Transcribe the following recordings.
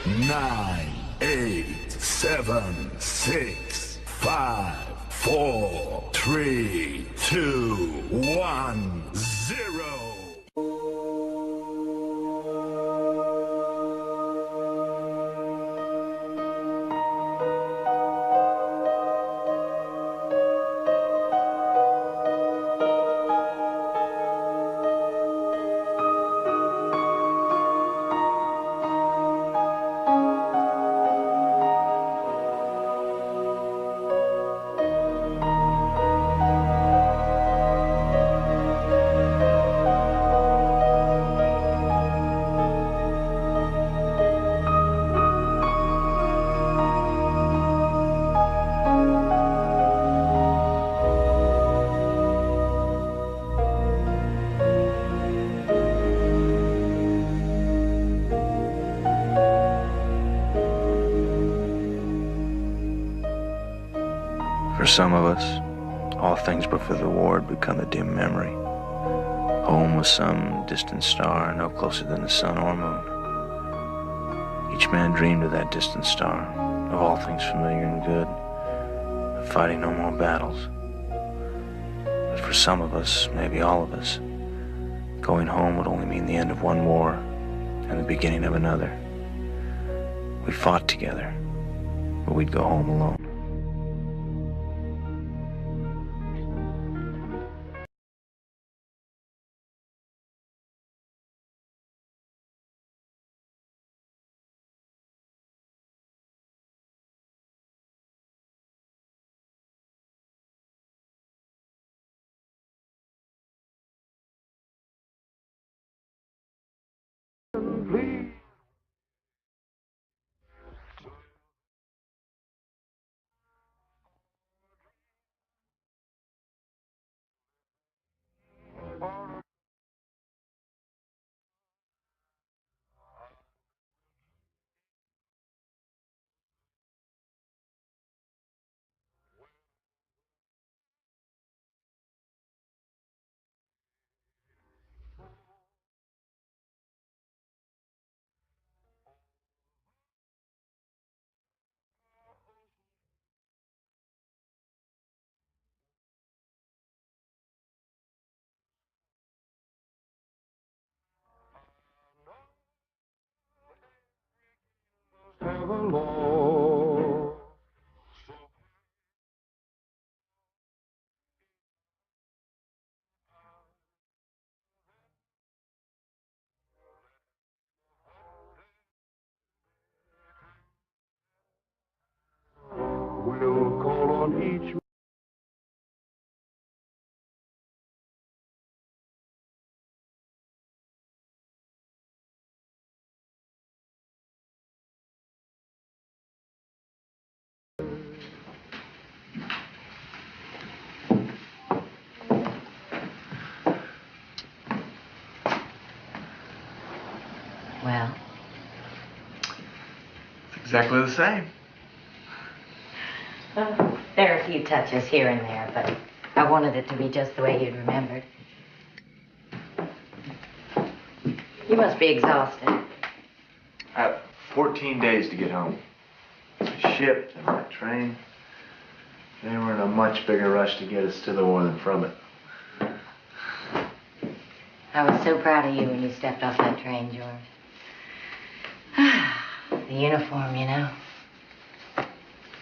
9, 8, 7, 6, 5, 4, 3, 2, 1, 0. For some of us, all things before the war had become a dim memory. Home was some distant star, no closer than the sun or moon. Each man dreamed of that distant star, of all things familiar and good, of fighting no more battles. But for some of us, maybe all of us, going home would only mean the end of one war and the beginning of another. We fought together, but we'd go home alone. We'll call on each. Well, It's exactly the same. there are a few touches here and there, but I wanted it to be just the way you'd remembered. You must be exhausted. I have 14 days to get home. The ship and my train, they were in a much bigger rush to get us to the war than from it. I was so proud of you when you stepped off that train, George. The uniform, you know.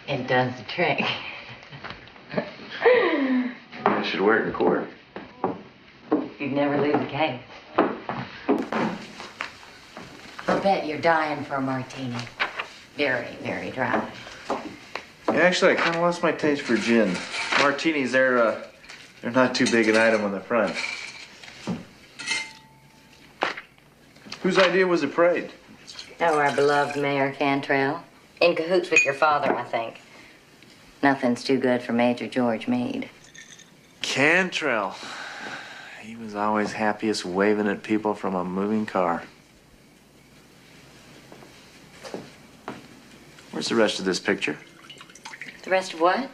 It does the trick. Maybe I should wear it in court. You'd never lose a case. I'll bet you're dying for a martini. Very, very dry. Yeah, actually, I kind of lost my taste for gin. Martinis, they're not too big an item on the front. Whose idea was the parade? Oh, our beloved Mayor Cantrell. In cahoots with your father, I think. Nothing's too good for Major George Meade. Cantrell. He was always happiest waving at people from a moving car. Where's the rest of this picture? The rest of what?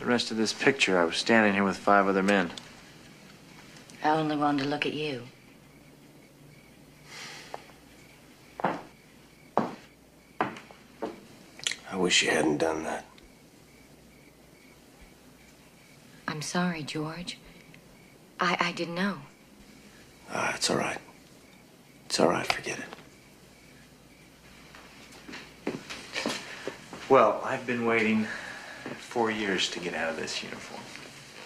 The rest of this picture. I was standing here with 5 other men. I only wanted to look at you. I wish you hadn't done that. I'm sorry, George. I didn't know. It's all right. It's all right, forget it. Well, I've been waiting 4 years to get out of this uniform.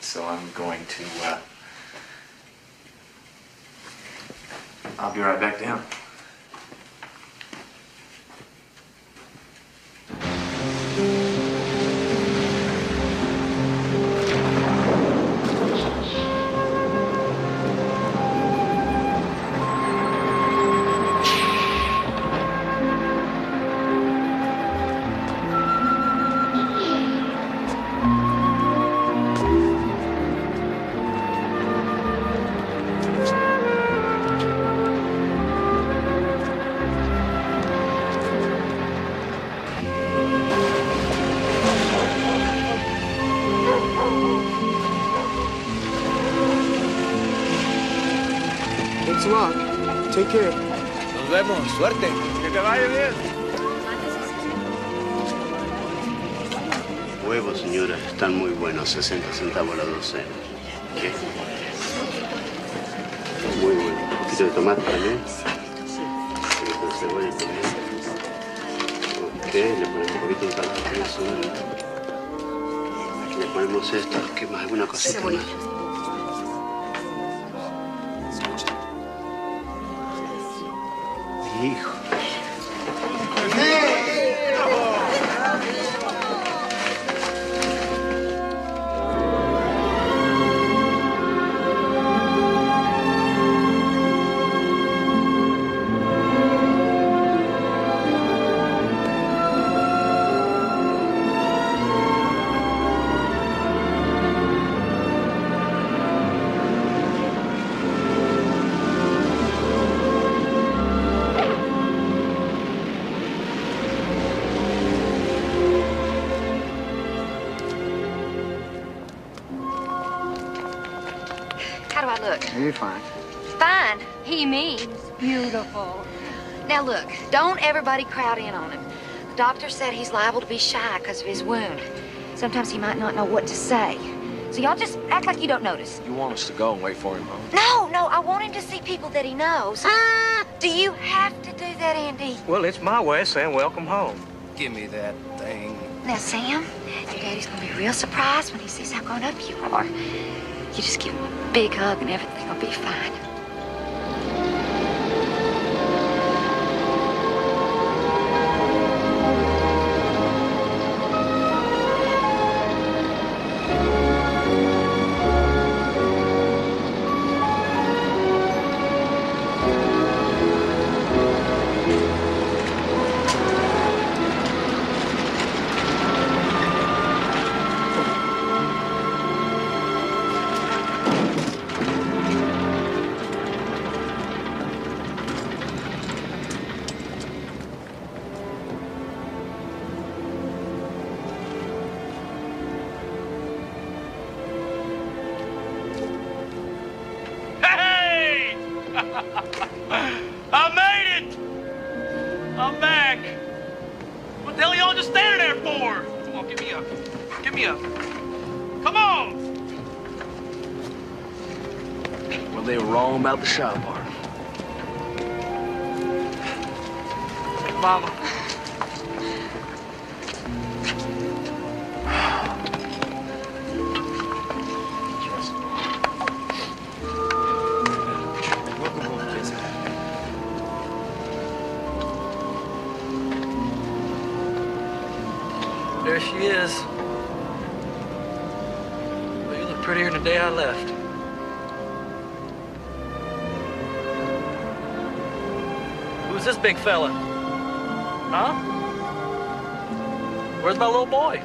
So I'm going to, I'll be right back down. Thanks a lot. Take care. Nos vemos. Suerte. Que te vaya bien. Huevos, señora, están muy buenos, 60 centavos la docena. ¿Qué? Muy bueno. ¿Un poquito de tomate también? Sí. Un poquito de cebolla también. Ok, le ponemos un poquito de ensalada de azúcar. Aquí le ponemos esto. ¿Qué más? ¿Alguna cosita más? Hijo. How do I look? You're fine. Fine. He means beautiful. Now look, don't everybody crowd in on him. The doctor said he's liable to be shy because of his wound. Sometimes he might not know what to say. So y'all just act like you don't notice. You want us to go and wait for him, huh? No, I want him to see people that he knows. Do you have to do that, Andy? Well, it's my way of saying welcome home. Give me that thing. Now, Sam, your daddy's gonna be real surprised when he sees how grown up you are. You just give him a big hug and everything will be fine. I made it! I'm back. What the hell are y'all just standing there for? Come on, get me up. Get me up. Come on! Well, they were wrong about the shop part. Mama. There she is. Well, you look prettier than the day I left. Who's this big fella? Huh? Where's my little boy?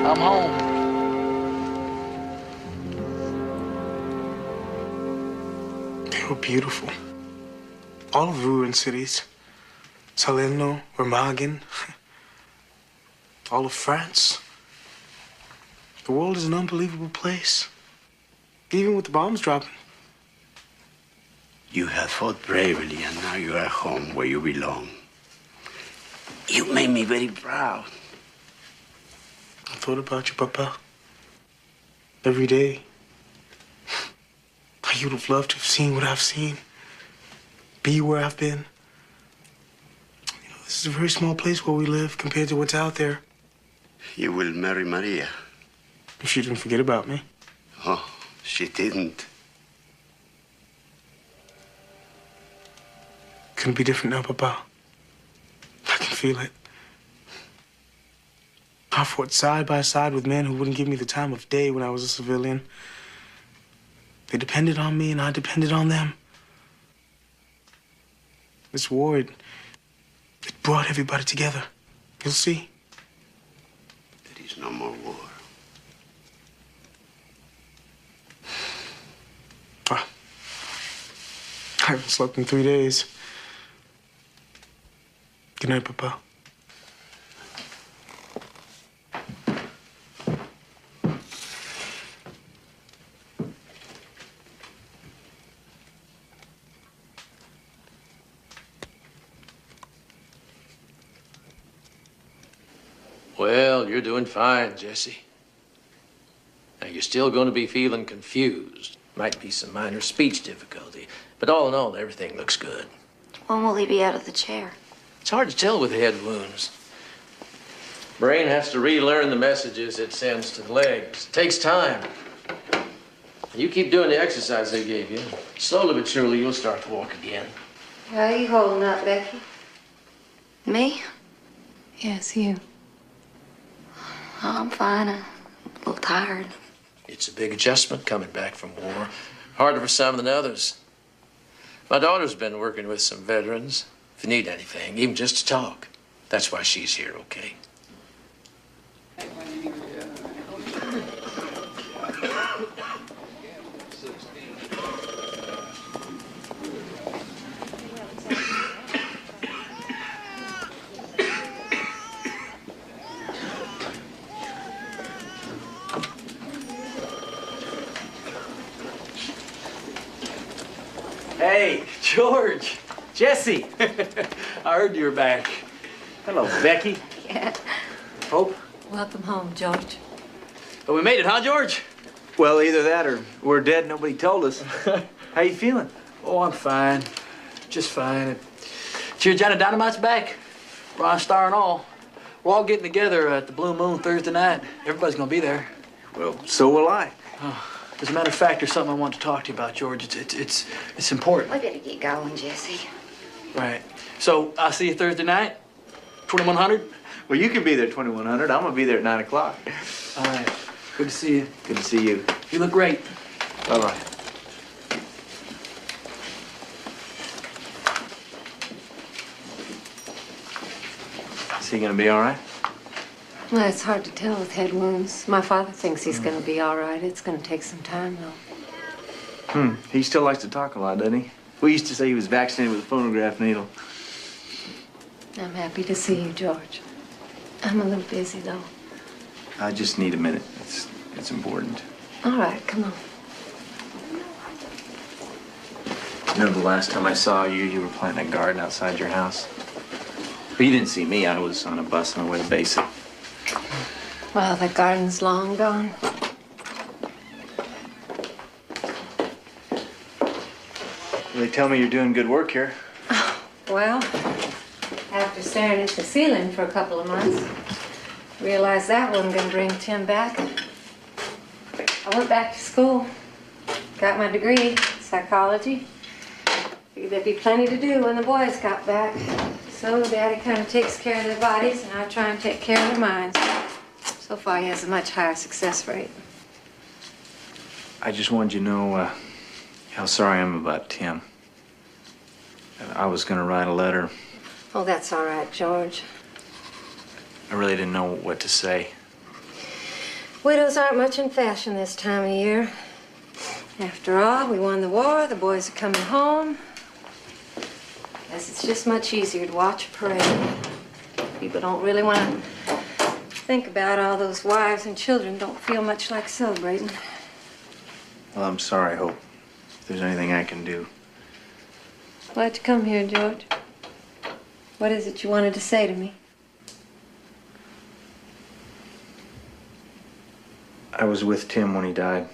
I'm home. They were beautiful. All of the ruined cities. Salerno, Remagen. all of France. The world is an unbelievable place. Even with the bombs dropping. You have fought bravely, and now you are home where you belong. You made me very proud. I thought about you, Papa. Every day. How you'd have loved to have seen what I've seen. Be where I've been. You know, this is a very small place where we live compared to what's out there. You will marry Maria. If she didn't forget about me. Oh, she didn't. Couldn't be different now, Papa. I can feel it. I fought side by side with men who wouldn't give me the time of day when I was a civilian. They depended on me, and I depended on them. This war, it brought everybody together. You'll see. There is no more war. I haven't slept in 3 days. Good night, Papa. Well, you're doing fine, Jesse. Now, you're still going to be feeling confused. Might be some minor speech difficulty. But all in all, everything looks good. When will he be out of the chair? It's hard to tell with head wounds. Brain has to relearn the messages it sends to the legs. It takes time. You keep doing the exercise they gave you. Slowly but surely, you'll start to walk again. How are you holding up, Becky? Me? Yes, you. Oh, I'm fine. I'm a little tired. It's a big adjustment coming back from war. Harder for some than others. My daughter's been working with some veterans. If you need anything, even just to talk. That's why she's here, okay? Hey, George, Jesse. I heard you were back. Hello, Becky. Yeah. Hope. Welcome home, George. Oh, we made it, huh, George? Well, either that or we're dead. Nobody told us. How you feeling? Oh, I'm fine. Just fine. Cheer Johnny Dynamite's back. Ron Star and all. We're all getting together at the Blue Moon Thursday night. Everybody's gonna be there. Well, so will I. As a matter of fact, there's something I want to talk to you about, George. It's important. We better get going, Jesse. Right. So I'll see you Thursday night, 2100. Well, you can be there 2100. I'm gonna be there at 9 o'clock. All right. Good to see you. Good to see you. You look great. Bye-bye. Is he gonna be all right? Well, it's hard to tell with head wounds. My father thinks he's going to be all right. It's going to take some time, though. He still likes to talk a lot, doesn't he? We used to say he was vaccinated with a phonograph needle. I'm happy to see you, George. I'm a little busy, though. I just need a minute. It's important. All right, come on. You know, the last time I saw you, you were planting a garden outside your house. But you didn't see me. I was on a bus on the way to basic. Well, the garden's long gone. They tell me you're doing good work here. Well, after staring at the ceiling for a couple of months, realized that wasn't going to bring Tim back. I went back to school, got my degree, psychology. Figured there'd be plenty to do when the boys got back. So Daddy kind of takes care of their bodies, and I try and take care of their minds. So far, he has a much higher success rate. I just wanted you to know how sorry I am about Tim. I was going to write a letter. Oh, that's all right, George. I really didn't know what to say. Widows aren't much in fashion this time of year. After all, we won the war, the boys are coming home. Guess it's just much easier to watch a parade. People don't really want to Think about all those wives and children don't feel much like celebrating. Well, I'm sorry, Hope. If there's anything I can do. Why'd you come here, George? What is it you wanted to say to me? I was with Tim when he died.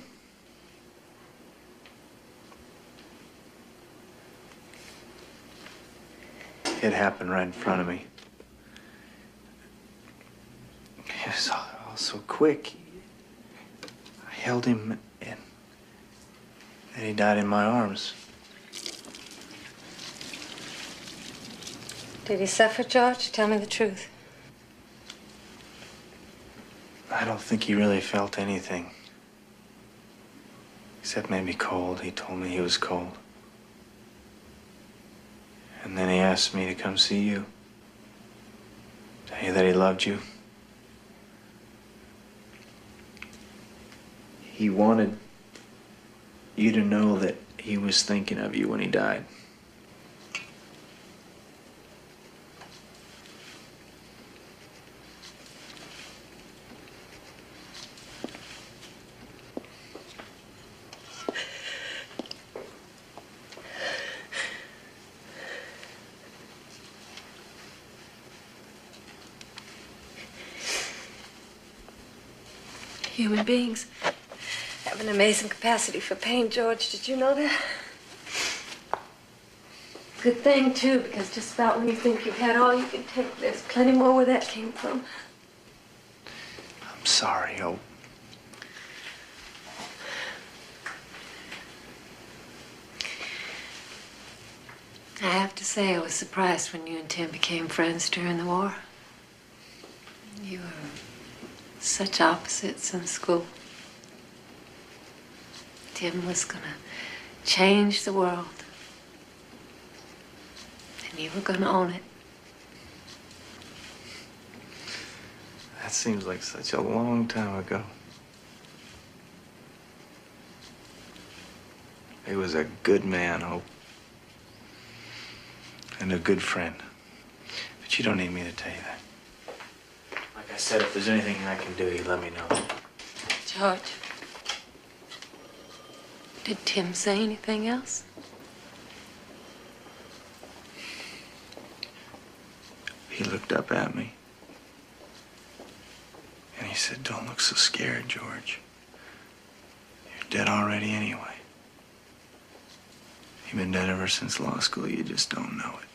It happened right in front of me. It was all so quick. I held him and then he died in my arms. Did he suffer, George? Tell me the truth. I don't think he really felt anything. Except maybe cold. He told me he was cold. And then he asked me to come see you. Tell you that he loved you. He wanted you to know that he was thinking of you when he died. Human beings have an amazing capacity for pain, George. Did you know that? Good thing, too, because just about when you think you've had all you can take, there's plenty more where that came from. I'm sorry, Hope. I have to say, I was surprised when you and Tim became friends during the war. You were such opposites in school. Tim was gonna change the world. And you were gonna own it. That seems like such a long time ago. He was a good man, Hope. And a good friend. But you don't need me to tell you that. Like I said, if there's anything I can do, you let me know. George, did Tim say anything else? He looked up at me. And he said, "Don't look so scared, George. You're dead already anyway. You've been dead ever since law school. You just don't know it."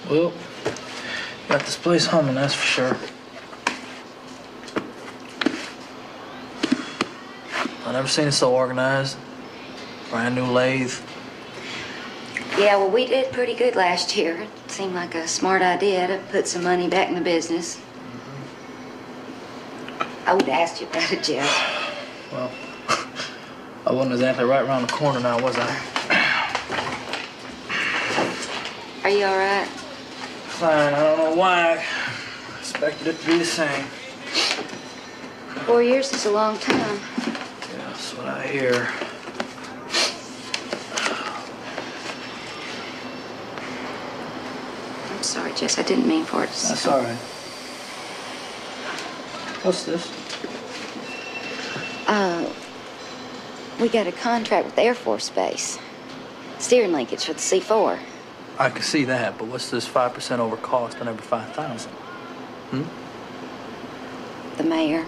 Well, got this place humming, that's for sure. I never seen it so organized. Brand new lathe. Yeah, well, we did pretty good last year. It seemed like a smart idea to put some money back in the business. I would have asked you about it, Jeff. Well, I wasn't exactly right around the corner now, was I? Are you all right? Fine, I don't know why. I expected it to be the same. 4 years is a long time. Yeah, that's what I hear. I'm sorry, Jess. I didn't mean for it to... That's all right. What's this? We got a contract with Air Force Base. Steering linkage for the C4. I can see that, but what's this 5% over cost on every 5,000? The mayor.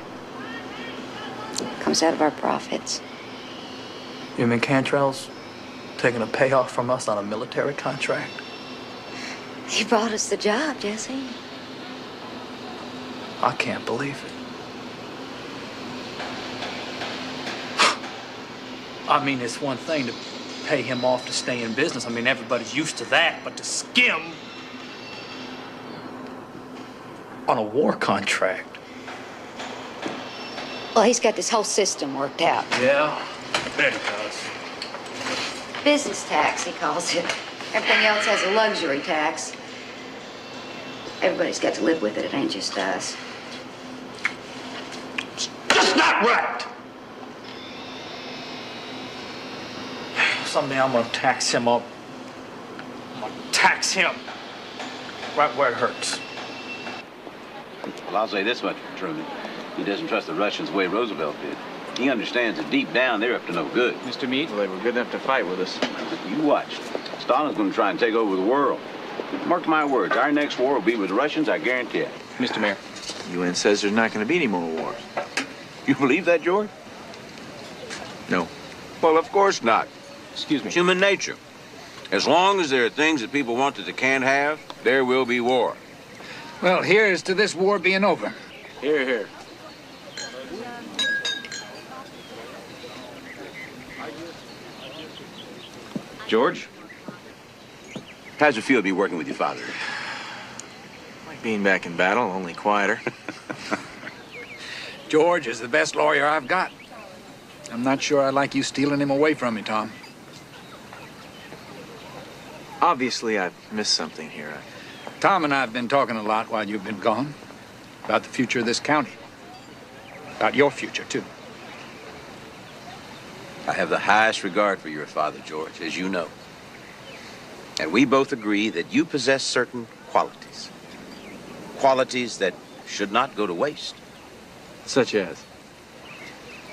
Comes out of our profits. You mean Cantrell's taking a payoff from us on a military contract? He brought us the job, Jesse. I can't believe it. I mean, it's one thing to pay him off to stay in business. I mean, everybody's used to that, but to skim on a war contract. Well, he's got this whole system worked out. Yeah, I bet he does. Business tax, he calls it. Everything else has a luxury tax. Everybody's got to live with it. It ain't just us. Just not right. Someday I'm gonna tax him up. I'm gonna tax him right where it hurts. Well, I'll say this much for Truman. He doesn't trust the Russians the way Roosevelt did. He understands that deep down they're up to no good. Mr. Meade, well, they were good enough to fight with us. You watch. Stalin's going to try and take over the world. Mark my words, our next war will be with the Russians, I guarantee it. Mr. Mayor, UN says there's not going to be any more wars. You believe that, George? No. Well, of course not. Excuse me. Human nature. As long as there are things that people want that they can't have, there will be war. Well, here's to this war being over. Here, here. George? How's it feel to be working with your father? Like being back in battle, only quieter. George is the best lawyer I've got. I'm not sure I'd like you stealing him away from me, Tom. Obviously, I've missed something here. Tom and I have been talking a lot while you've been gone about the future of this county. About your future, too. I have the highest regard for your father, George, as you know. And we both agree that you possess certain qualities. Qualities that should not go to waste. Such as?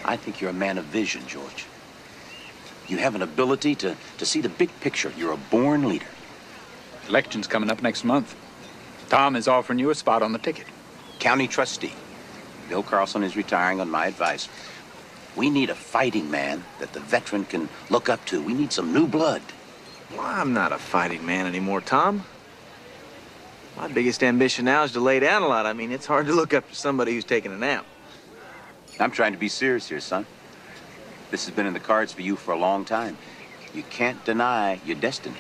I think you're a man of vision, George. You have an ability to see the big picture. You're a born leader. Election's coming up next month. Tom is offering you a spot on the ticket. County trustee. Bill Carlson is retiring on my advice. We need a fighting man that the veteran can look up to. We need some new blood. Well, I'm not a fighting man anymore, Tom. My biggest ambition now is to lay down a lot. I mean, it's hard to look up to somebody who's taking a nap. I'm trying to be serious here, son. This has been in the cards for you for a long time. You can't deny your destiny.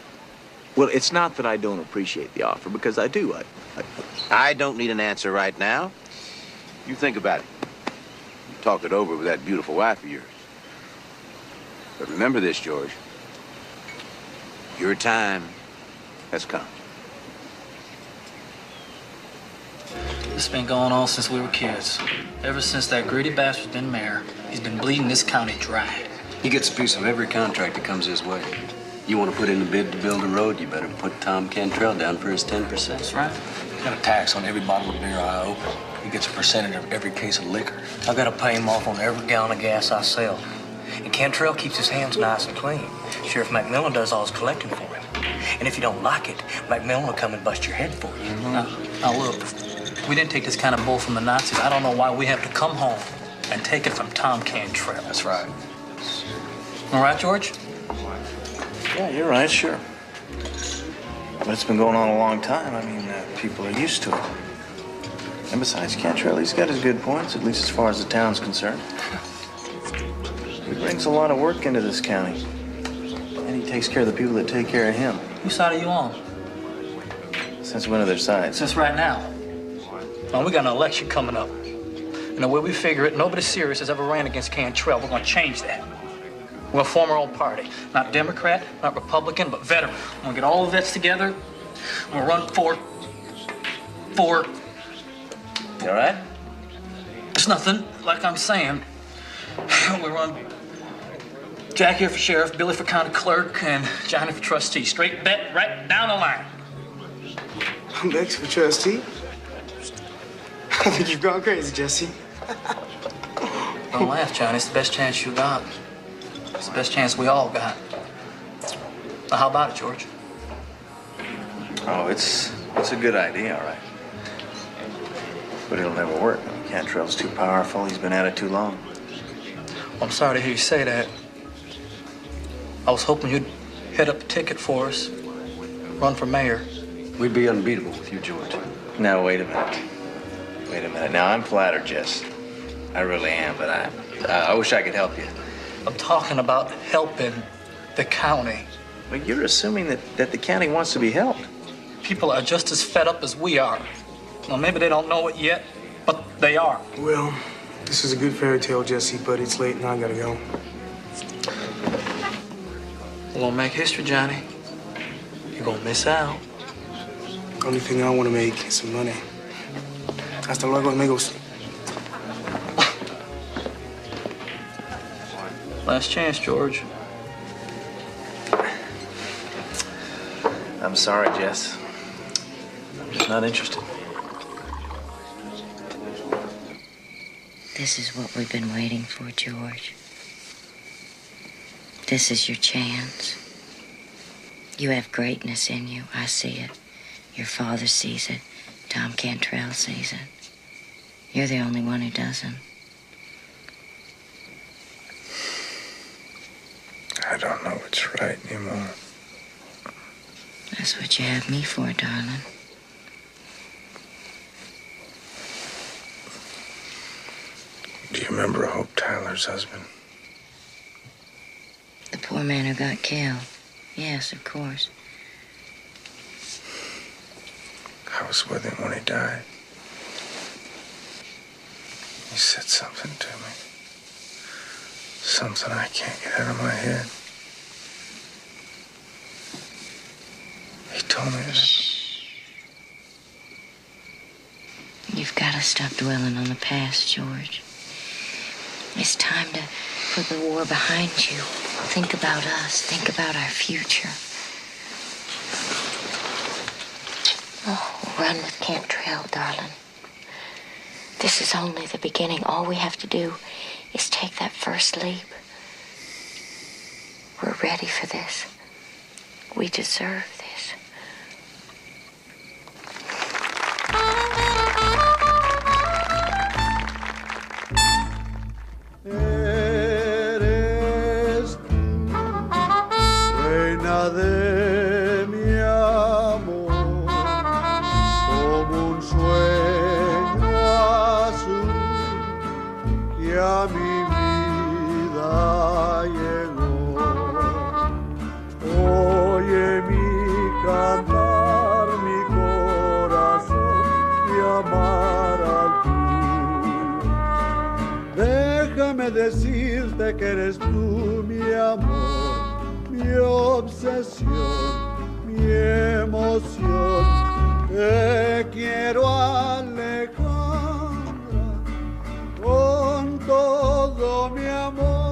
Well, it's not that I don't appreciate the offer, because I do. I don't need an answer right now. You think about it. You talk it over with that beautiful wife of yours. But remember this, George. Your time has come. This has been going on since we were kids. Ever since that greedy bastard's been mayor, he's been bleeding this county dry. He gets a piece of every contract that comes his way. You want to put in a bid to build a road, you better put Tom Cantrell down for his 10%. That's right. Got a tax on every bottle of beer I open. He gets a percentage of every case of liquor. I gotta pay him off on every gallon of gas I sell. And Cantrell keeps his hands nice and clean. Sheriff McMillan does all his collecting for him. And if you don't like it, McMillan will come and bust your head for you. Now look, we didn't take this kind of bull from the Nazis. I don't know why we have to come home and take it from Tom Cantrell. That's right. All right, George? Yeah, you're right, sure. But it's been going on a long time. I mean, people are used to it. And besides, Cantrell, he's got his good points, at least as far as the town's concerned. He brings a lot of work into this county. And he takes care of the people that take care of him. Whose side are you on? Since when are their sides? Since right now. Well, we got an election coming up. And the way we figure it, nobody serious has ever ran against Cantrell. We're gonna change that. We're gonna form our own party. Not Democrat, not Republican, but veteran. We're gonna get all the vets together. We're gonna run for... You all right? It's nothing, like I'm saying. We run Jack here for sheriff, Billy for county clerk, and Johnny for trustee. Straight bet right down the line. Bex for trustee? I think you've gone crazy, Jesse. Don't laugh, Johnny. It's the best chance you got. It's the best chance we all got. Now, how about it, George? Oh, it's a good idea, all right. But it'll never work. Cantrell's too powerful. He's been at it too long. Well, I'm sorry to hear you say that. I was hoping you'd head up the ticket for us, run for mayor. We'd be unbeatable with you, George. Now, wait a minute. Wait a minute. Now, I'm flattered, Jess. I really am, but I wish I could help you. I'm talking about helping the county. But you're assuming that the county wants to be helped. People are just as fed up as we are. Well, maybe they don't know it yet, but they are. Well, this is a good fairy tale, Jesse, but it's late and I gotta go. We're gonna make history, Johnny. You're gonna miss out. Only thing I want to make is some money. Hasta luego, amigos. Last chance, George. I'm sorry, Jess. I'm just not interested. This is what we've been waiting for, George. This is your chance. You have greatness in you. I see it. Your father sees it. Tom Cantrell sees it. You're the only one who doesn't. I don't know what's right anymore. That's what you have me for, darling. Do you remember Hope Tyler's husband? The poor man who got killed. Yes, of course. I was with him when he died. He said something to me. Something I can't get out of my head. He told me that... You've got to stop dwelling on the past, George. It's time to put the war behind you. Think about us. Think about our future. Oh, run with Cantrell, darling. This is only the beginning. All we have to do is take that first leap. We're ready for this. We deserve this. Eres tú, reina de mi amor, como un sueño azul que a mi vida llegó. Oye mi cantar, mi corazón, mi amar al tuyo. Déjame decirte que eres tú mi amor, mi obsesión, mi emoción. Te quiero, Alejandra, con todo mi amor.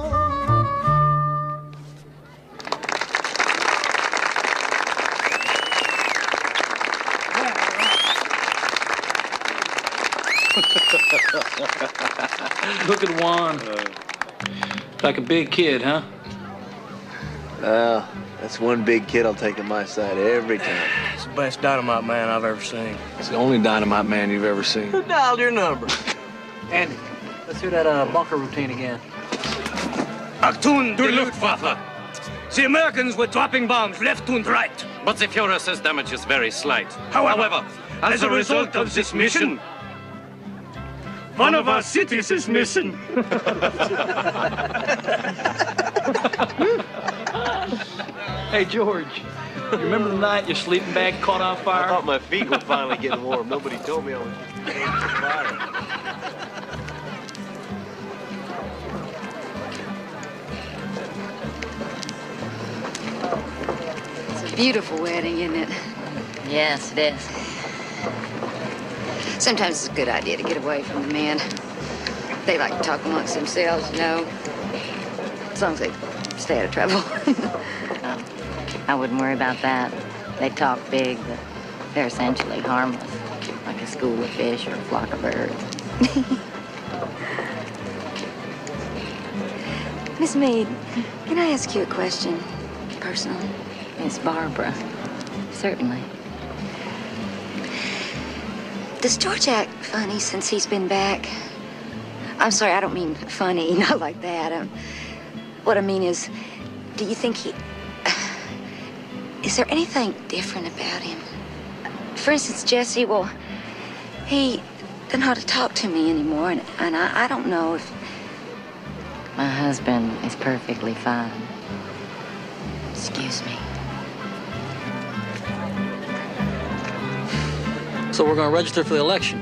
Look at Juan. Like a big kid, huh? Well, that's one big kid I'll take on my side every time. It's the best dynamite man I've ever seen. It's the only dynamite man you've ever seen. Who dialed your number? Andy, let's hear that bunker routine again. Achtung, der Luftwaffe! The Americans were dropping bombs left and right. But the Führer says damage is very slight. However, as a result of this mission, one of our cities is missing. Hey, George, you remember the night your sleeping bag caught on fire? I thought my feet were finally getting warm. Nobody told me I was getting on fire. It's a beautiful wedding, isn't it? Yes, it is. Sometimes it's a good idea to get away from the men. They like to talk amongst themselves, you know. As long as they stay out of trouble. I wouldn't worry about that. They talk big, but they're essentially harmless, like a school of fish or a flock of birds. Miss Meade, can I ask you a question, personally? Miss Barbara, certainly. Does George act funny since he's been back? I'm sorry, I don't mean funny, not like that. What I mean is, do you think he... Is there anything different about him? For instance, Jesse, well, he doesn't know how to talk to me anymore, and I don't know if... My husband is perfectly fine. Excuse me. So we're going to register for the election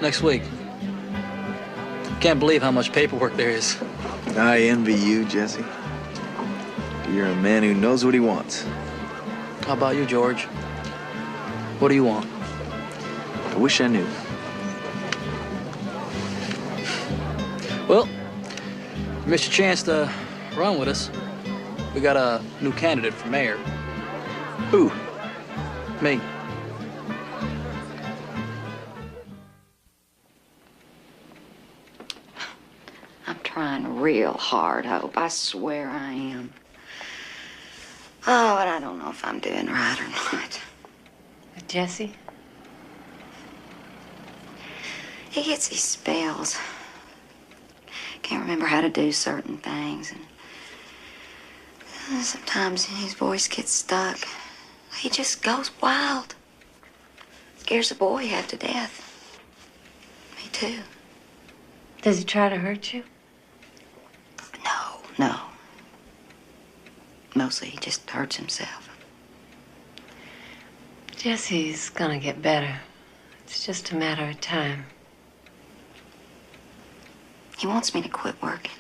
next week. Can't believe how much paperwork there is. I envy you, Jesse. You're a man who knows what he wants. How about you, George? What do you want? I wish I knew. Well, you missed your chance to run with us. We got a new candidate for mayor. Who? Me. I'm trying real hard, Hope. I swear I am. Oh, but I don't know if I'm doing right or not. Jesse? He gets these spells. Can't remember how to do certain things. And sometimes his voice gets stuck. He just goes wild. Scares a boy half to death. Me too. Does he try to hurt you? No. Mostly he just hurts himself. Jesse's gonna get better. It's just a matter of time. He wants me to quit working.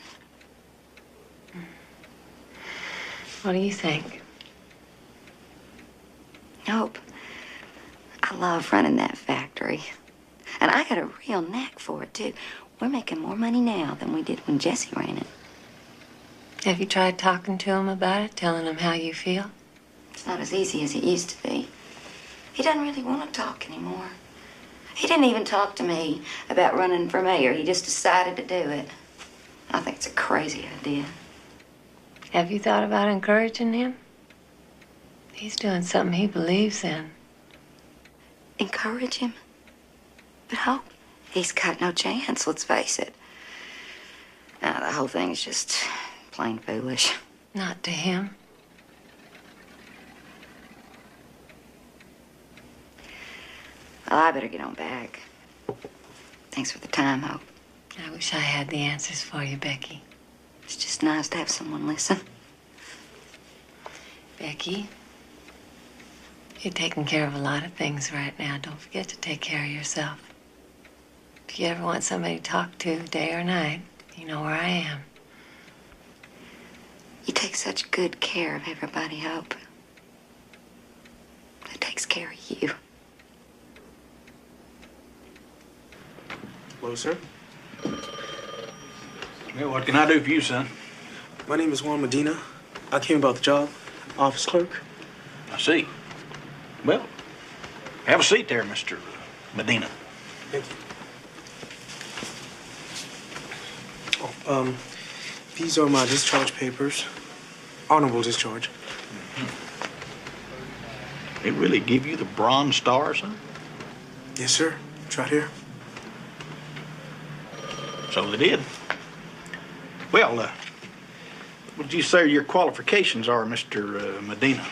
What do you think? Nope. I love running that factory. And I got a real knack for it, too. We're making more money now than we did when Jesse ran it. Have you tried talking to him about it, telling him how you feel? It's not as easy as it used to be. He doesn't really want to talk anymore. He didn't even talk to me about running for mayor. He just decided to do it. I think it's a crazy idea. Have you thought about encouraging him? He's doing something he believes in. Encourage him? But Hope, he's got no chance, let's face it. Now, the whole thing's just plain foolish. Not to him. Well, I better get on back. Thanks for the time, Hope. I wish I had the answers for you, Becky. It's just nice to have someone listen. Becky, you're taking care of a lot of things right now. Don't forget to take care of yourself. If you ever want somebody to talk to, day or night, you know where I am. You take such good care of everybody, Hope. That takes care of you. Hello, sir. Yeah, what can I do for you, son? My name is Juan Medina. I came about the job, office clerk. I see. Well, have a seat there, Mr. Medina. Thank you. Oh, these are my discharge papers. Honorable discharge. They really give you the Bronze Star, son? Yes, sir. It's right here. So they did. Well, what would you say your qualifications are, Mr. Medina?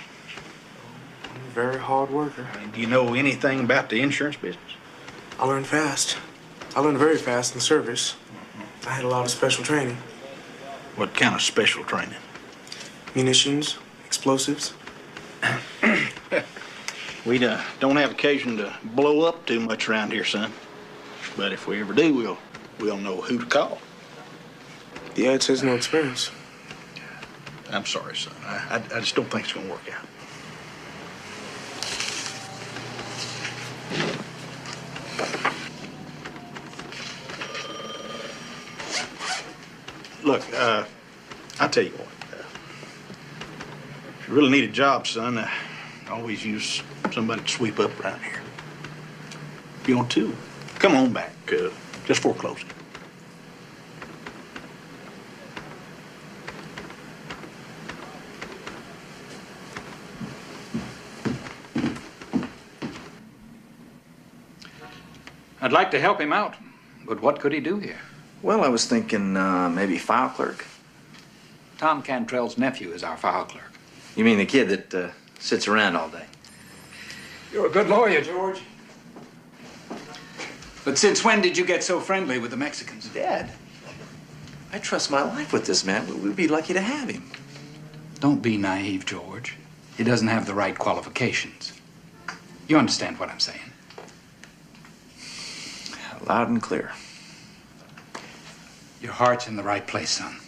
I'm a very hard worker. Do you know anything about the insurance business? I learned fast. I learned very fast in the service. I had a lot of special training. What kind of special training? Munitions, explosives. We don't have occasion to blow up too much around here, son. But if we ever do, we'll know who to call. The ad says no experience. I'm sorry, son. I just don't think it's going to work out. Look, I'll tell you what. If you really need a job, son, always use somebody to sweep up around here. If you want to, come on back, just for closing. I'd like to help him out, but what could he do here? Well, I was thinking maybe file clerk. Tom Cantrell's nephew is our file clerk. You mean the kid that sits around all day? You're a good lawyer, George. But since when did you get so friendly with the Mexicans? Dad, I trust my life with this man. We'd be lucky to have him. Don't be naive, George. He doesn't have the right qualifications. You understand what I'm saying? Loud and clear. Your heart's in the right place, son.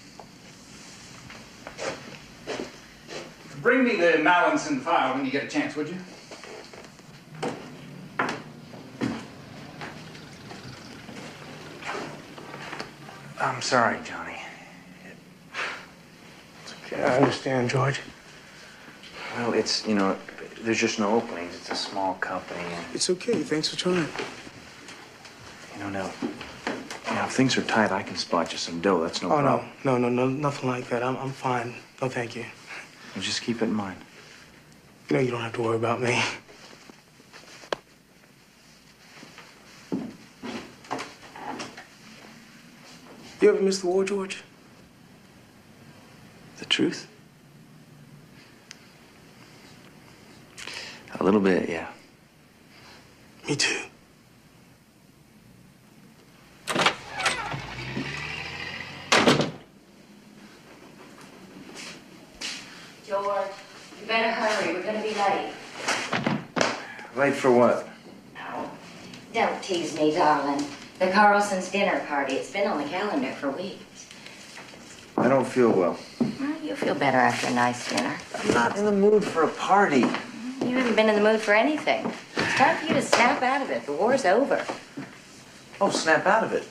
Bring me the Mallinson file when you get a chance, would you? I'm sorry, Johnny. It's okay, I understand, George. Well, it's, you know, there's just no openings. It's a small company. And, It's okay. Thanks for trying. you know, now, if things are tight, I can spot you some dough. That's no Oh, problem. no, nothing like that. I'm fine. No, thank you. Well, just keep it in mind. You know you don't have to worry about me. You ever miss the war, George? The truth? A little bit, yeah. Me too. George, you better hurry. We're gonna be late. Late for what? Oh, don't tease me, darling. The Carlson's dinner party. It's been on the calendar for weeks. I don't feel well. Well, you'll feel better after a nice dinner. I'm not in the mood for a party. You haven't been in the mood for anything. It's time for you to snap out of it. The war's over. Oh, snap out of it.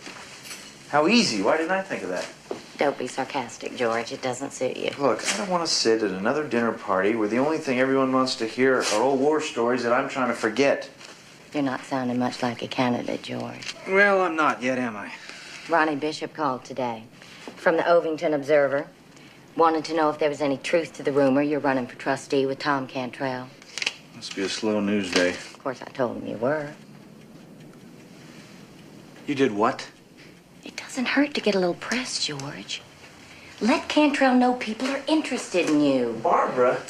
How easy. Why didn't I think of that? Don't be sarcastic, George. It doesn't suit you. Look, I don't want to sit at another dinner party where the only thing everyone wants to hear are old war stories that I'm trying to forget. You're not sounding much like a candidate, George. Well, I'm not yet, am I? Ronnie Bishop called today from the Ovington Observer. Wanted to know if there was any truth to the rumor you're running for trustee with Tom Cantrell. Must be a slow news day. Of course, I told him you were. You did what? It doesn't hurt to get a little press, George. Let Cantrell know people are interested in you. Barbara,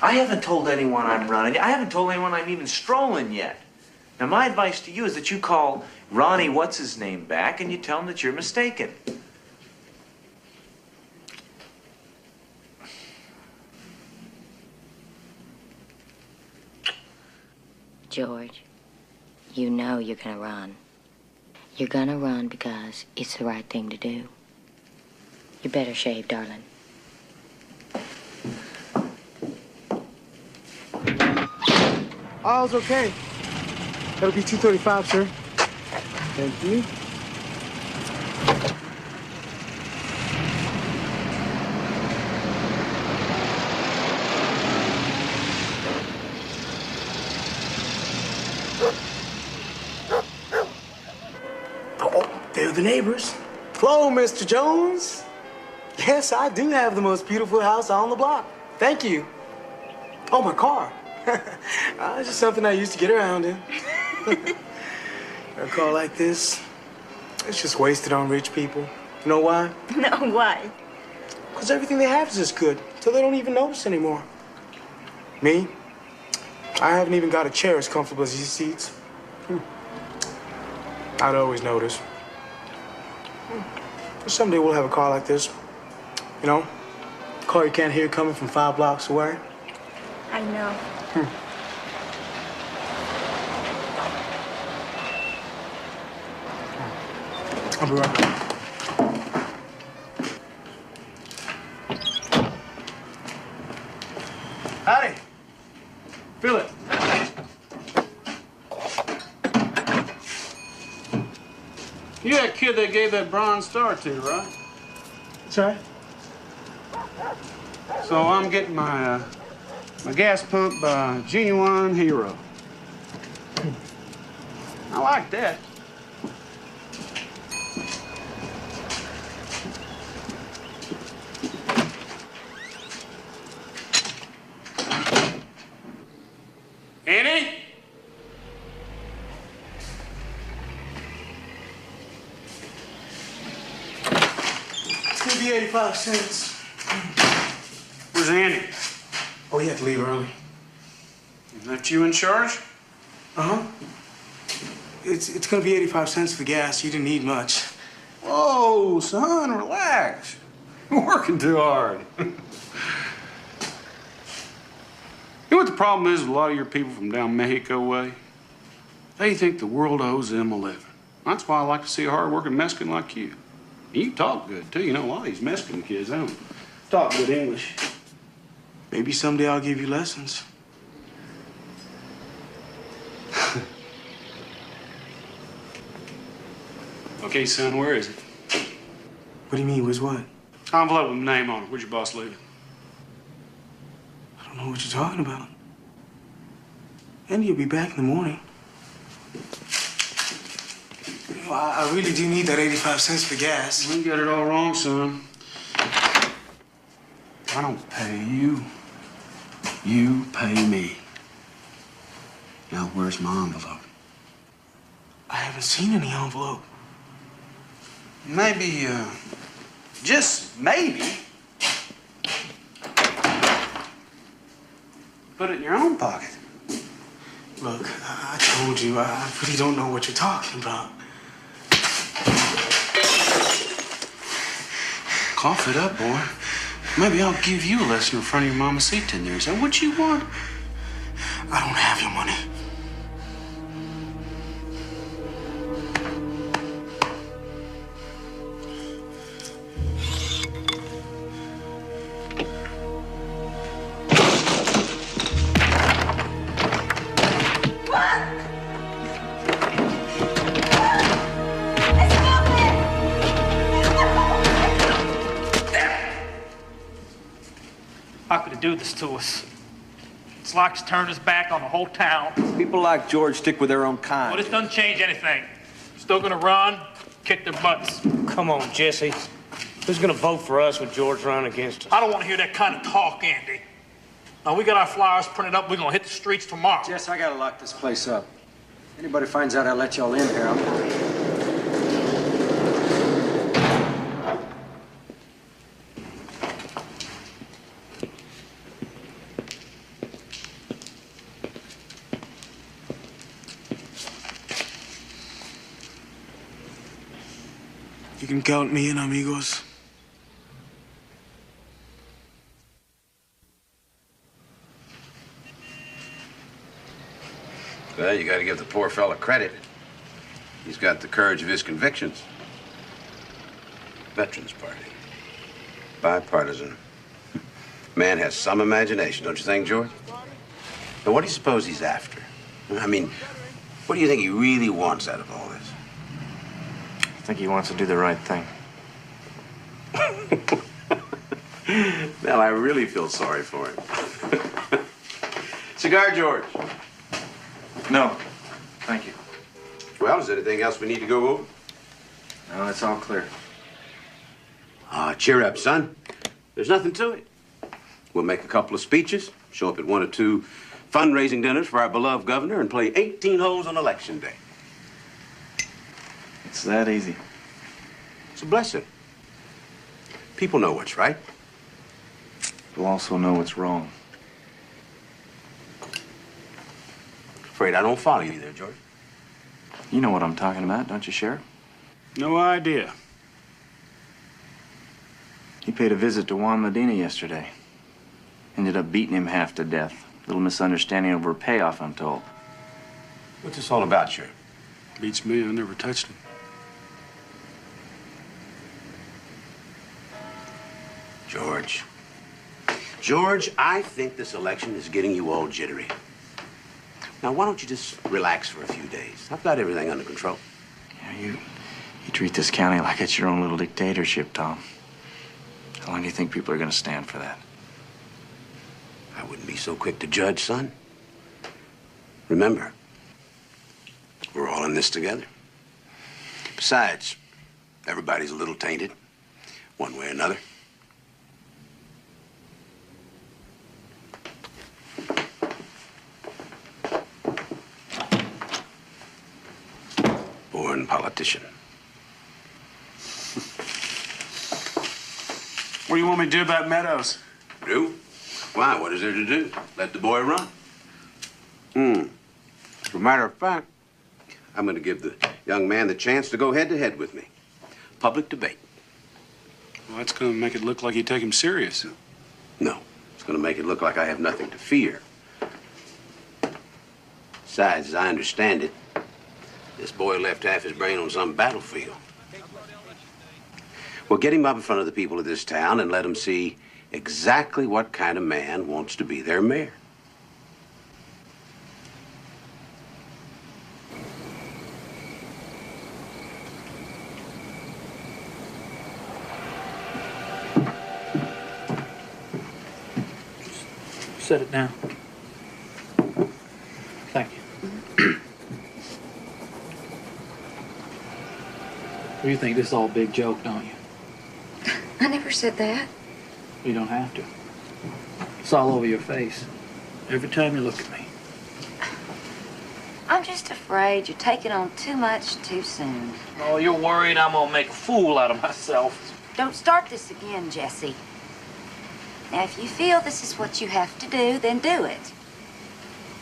I haven't told anyone I'm running. I haven't told anyone I'm even strolling yet. Now, my advice to you is that you call Ronnie What's-His-Name back and you tell him that you're mistaken. George, you know you're gonna run. You're gonna run because it's the right thing to do. You better shave, darling. All's okay. That'll be 235, sir. Thank you. Oh, they're the neighbors. Hello, Mr. Jones. Yes, I do have the most beautiful house on the block. Thank you. Oh, my car. It's just something I used to get around in. A car like this, it's just wasted on rich people. You know why? No, why? Because everything they have is just good, till they don't even notice anymore. Me? I haven't even got a chair as comfortable as these seats. I'd always notice. Someday we'll have a car like this. You know, a car you can't hear coming from 5 blocks away. I know. I'll be right back. Howdy. Feel it. You that kid they gave that Bronze Star to, right? That's right. So I'm getting my my gas pump by Genuine Hero. I like that. Annie? It's gonna be 85 cents. Where's Annie? Oh, you have to leave early. Left you in charge? Uh-huh. It's gonna be 85 cents for gas. You didn't need much. Whoa, son, relax. You're working too hard. You know what the problem is with a lot of your people from down Mexico way? They think the world owes them a living. That's why I like to see a hard-working Mexican like you. You talk good, too. You know, a lot of these Mexican kids, they don't talk good English. Maybe someday I'll give you lessons. Okay, son, where is it? What do you mean, where's what? Envelope with my name on it. Where'd your boss leave it? I don't know what you're talking about. Andy will be back in the morning. You know, I really do need that 85 cents for gas. You got it all wrong, son. I don't pay you. You pay me. Now, where's my envelope? I haven't seen any envelope. Maybe, just maybe, put it in your own pocket. Look, I told you, I really don't know what you're talking about. Cough it up, boy. Maybe I'll give you a lesson in front of your mamacita in there. Is that what you want? I don't have your money. How could he do this to us? It's like he's turned his back on the whole town. People like George stick with their own kind. Well, this doesn't change anything. Still gonna run, kick their butts. Come on, Jesse. Who's gonna vote for us when George runs against us? I don't want to hear that kind of talk, Andy. Now, we got our flyers printed up. We're gonna hit the streets tomorrow. Jess, I gotta lock this place up. Anybody finds out I let y'all in here, I'm... You can count me in, amigos. Well, you gotta give the poor fella credit. He's got the courage of his convictions. Veterans Party. Bipartisan. Man has some imagination, don't you think, George? But what do you suppose he's after? I mean, what do you think he really wants out of all this? I think he wants to do the right thing. Now, I really feel sorry for him. Cigar, George? No, thank you. Well, is there anything else we need to go over? No, it's all clear. Cheer up, son. There's nothing to it. We'll make a couple of speeches, show up at 1 or 2 fundraising dinners for our beloved governor, and play 18 holes on Election Day. It's that easy. It's a blessing. People know what's right. We'll also know what's wrong. Afraid I don't follow you there, George. You know what I'm talking about, don't you, Sheriff? No idea. He paid a visit to Juan Medina yesterday. Ended up beating him half to death. Little misunderstanding over a payoff, I'm told. What's this all about, Sheriff? Beats me. I never touched him. George. George, I think this election is getting you all jittery. Now, why don't you just relax for a few days? I've got everything under control. Yeah, you treat this county like it's your own little dictatorship, Tom. How long do you think people are going to stand for that? I wouldn't be so quick to judge, son. Remember, we're all in this together. Besides, everybody's a little tainted, one way or another. Born politician. What do you want me to do about Meadows? Do? Why? What is there to do? Let the boy run. a matter of fact, I'm going to give the young man the chance to go head-to-head with me. Public debate. Well, that's going to make it look like you take him serious. No, it's going to make it look like I have nothing to fear. Besides, as I understand it, this boy left half his brain on some battlefield. Well, get him up in front of the people of this town and let him see exactly what kind of man wants to be their mayor. Set it down. Thank you. You think this is all a big joke, don't you? I never said that. You don't have to. It's all over your face. Every time you look at me. I'm just afraid you're taking on too much too soon. Oh, you're worried I'm gonna make a fool out of myself. Don't start this again, Jesse. Now, if you feel this is what you have to do, then do it.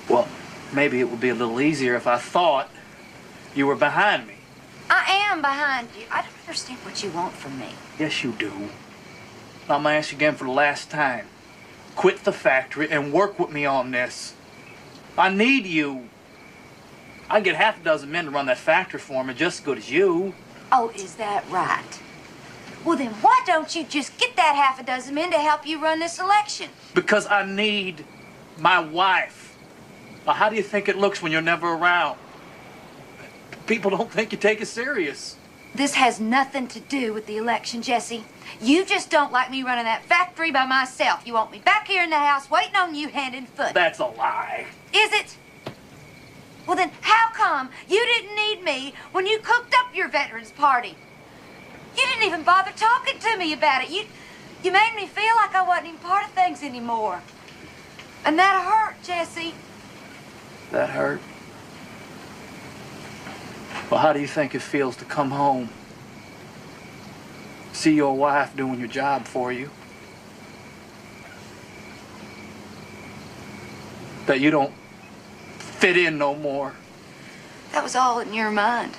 Well, maybe it would be a little easier if I thought you were behind me. I am behind you. I don't understand what you want from me. Yes, you do. I'm gonna ask you again for the last time. Quit the factory and work with me on this. I need you. I can get half a dozen men to run that factory for me just as good as you. Oh, is that right? Well, then why don't you just get that half a dozen men to help you run this election? Because I need my wife. Now, how do you think it looks when you're never around? People don't think you take it serious. This has nothing to do with the election, Jesse. You just don't like me running that factory by myself. You want me back here in the house waiting on you hand and foot. That's a lie. Is it? Well, then how come you didn't need me when you cooked up your veterans party? You didn't even bother talking to me about it. You made me feel like I wasn't even part of things anymore. And that hurt, Jesse. That hurt? Well, how do you think it feels to come home? See your wife doing your job for you? That you don't fit in no more? That was all in your mind.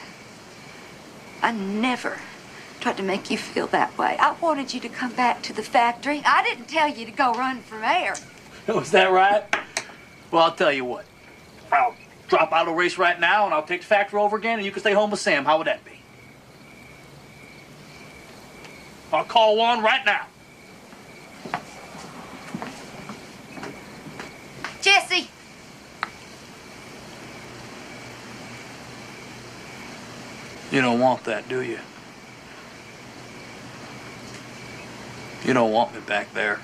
I never tried to make you feel that way. I wanted you to come back to the factory. I didn't tell you to go run for mayor. Oh, is that right? Well, I'll tell you what. I'll drop out of the race right now, and I'll take the factory over again, and you can stay home with Sam. How would that be? I'll call one right now. Jesse! You don't want that, do you? You don't want me back there.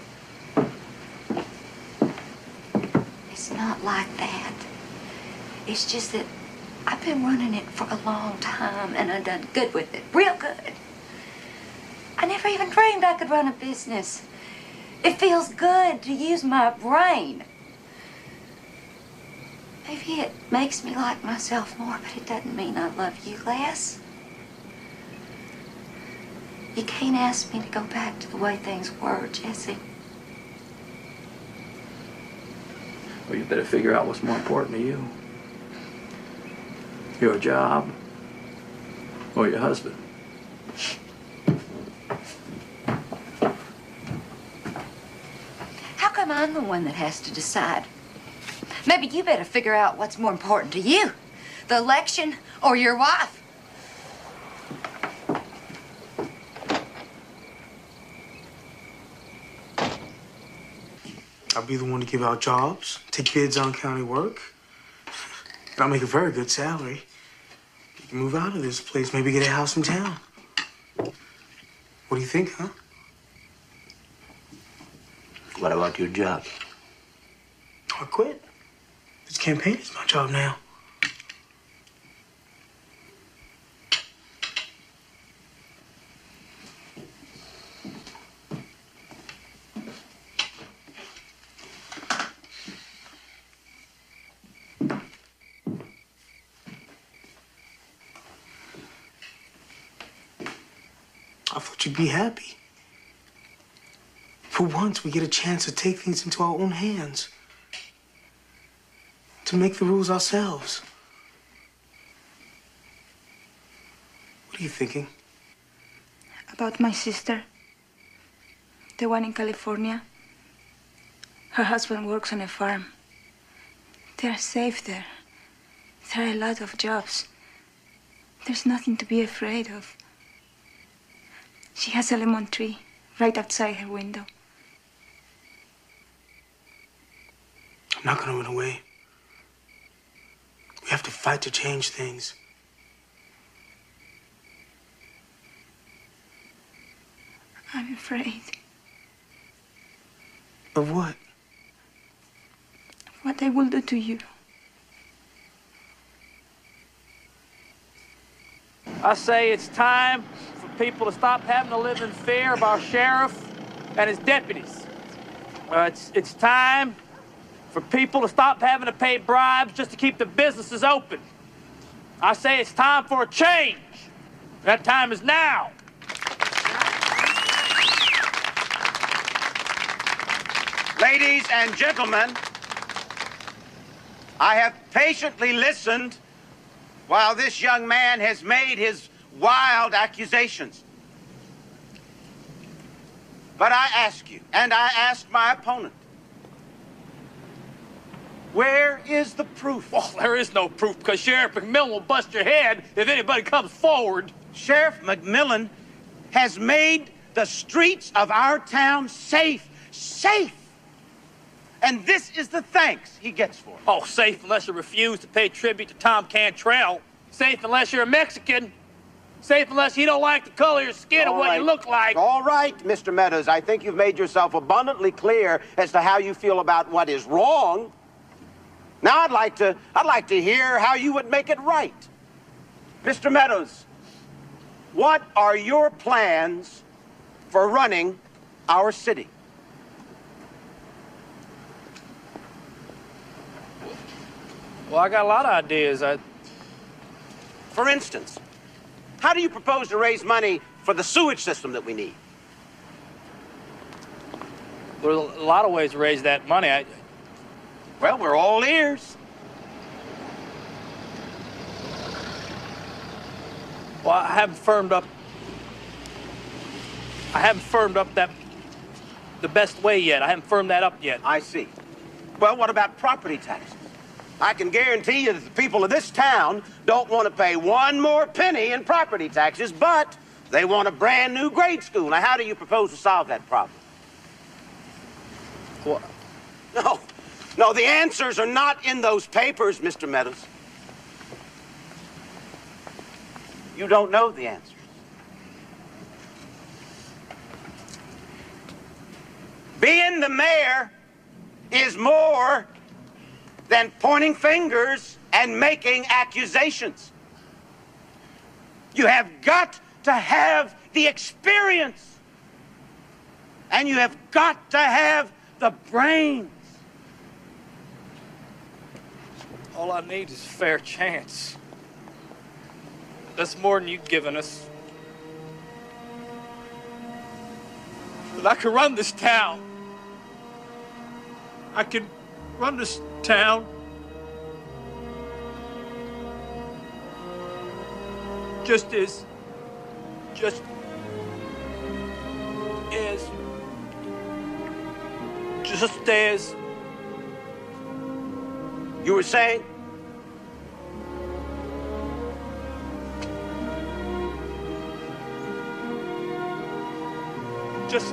It's not like that. It's just that I've been running it for a long time, and I've done good with it. Real good. I never even dreamed I could run a business. It feels good to use my brain. Maybe it makes me like myself more, but it doesn't mean I love you less. You can't ask me to go back to the way things were, Jesse. Well, you better figure out what's more important to you. Your job or your husband. How come I'm the one that has to decide? Maybe you better figure out what's more important to you. The election or your wife. I'll be the one to give out jobs, take bids on county work. And I'll make a very good salary. You can move out of this place, maybe get a house in town. What do you think, huh? What about your job? I quit. This campaign is my job now. I thought you'd be happy. For once, we get a chance to take things into our own hands. To make the rules ourselves. What are you thinking? About my sister, the one in California. Her husband works on a farm. They're safe there. There are a lot of jobs. There's nothing to be afraid of. She has a lemon tree right outside her window. I'm not gonna run away. We have to fight to change things. I'm afraid. Of what? What I will do to you. I say it's time for people to stop having to live in fear of our sheriff and his deputies. It's time for people to stop having to pay bribes just to keep the businesses open. I say it's time for a change. That time is now. Ladies and gentlemen, I have patiently listened while this young man has made his wild accusations. But I ask you, and I ask my opponent, where is the proof? Well, there is no proof because Sheriff McMillan will bust your head if anybody comes forward. Sheriff McMillan has made the streets of our town safe. Safe! And this is the thanks he gets for it. Oh, safe unless you refuse to pay tribute to Tom Cantrell. Safe unless you're a Mexican. Safe unless you don't like the color of your skin or what you look like. All right, Mr. Meadows, I think you've made yourself abundantly clear as to how you feel about what is wrong. Now I'd like to hear how you would make it right. Mr. Meadows, what are your plans for running our city? Well, I got a lot of ideas. For instance, how do you propose to raise money for the sewage system that we need? There's a lot of ways to raise that money. Well, we're all ears. Well, I haven't firmed up that the best way yet. I haven't firmed that up yet. I see. Well, what about property taxes? I can guarantee you that the people of this town don't want to pay one more penny in property taxes, but they want a brand new grade school. Now, how do you propose to solve that problem? What? No, the answers are not in those papers, Mr. Meadows. You don't know the answers. Being the mayor is more than pointing fingers and making accusations. You have got to have the experience. And you have got to have the brains. All I need is a fair chance. That's more than you've given us. But I can run this town. I can run this town. Just as you were saying? Just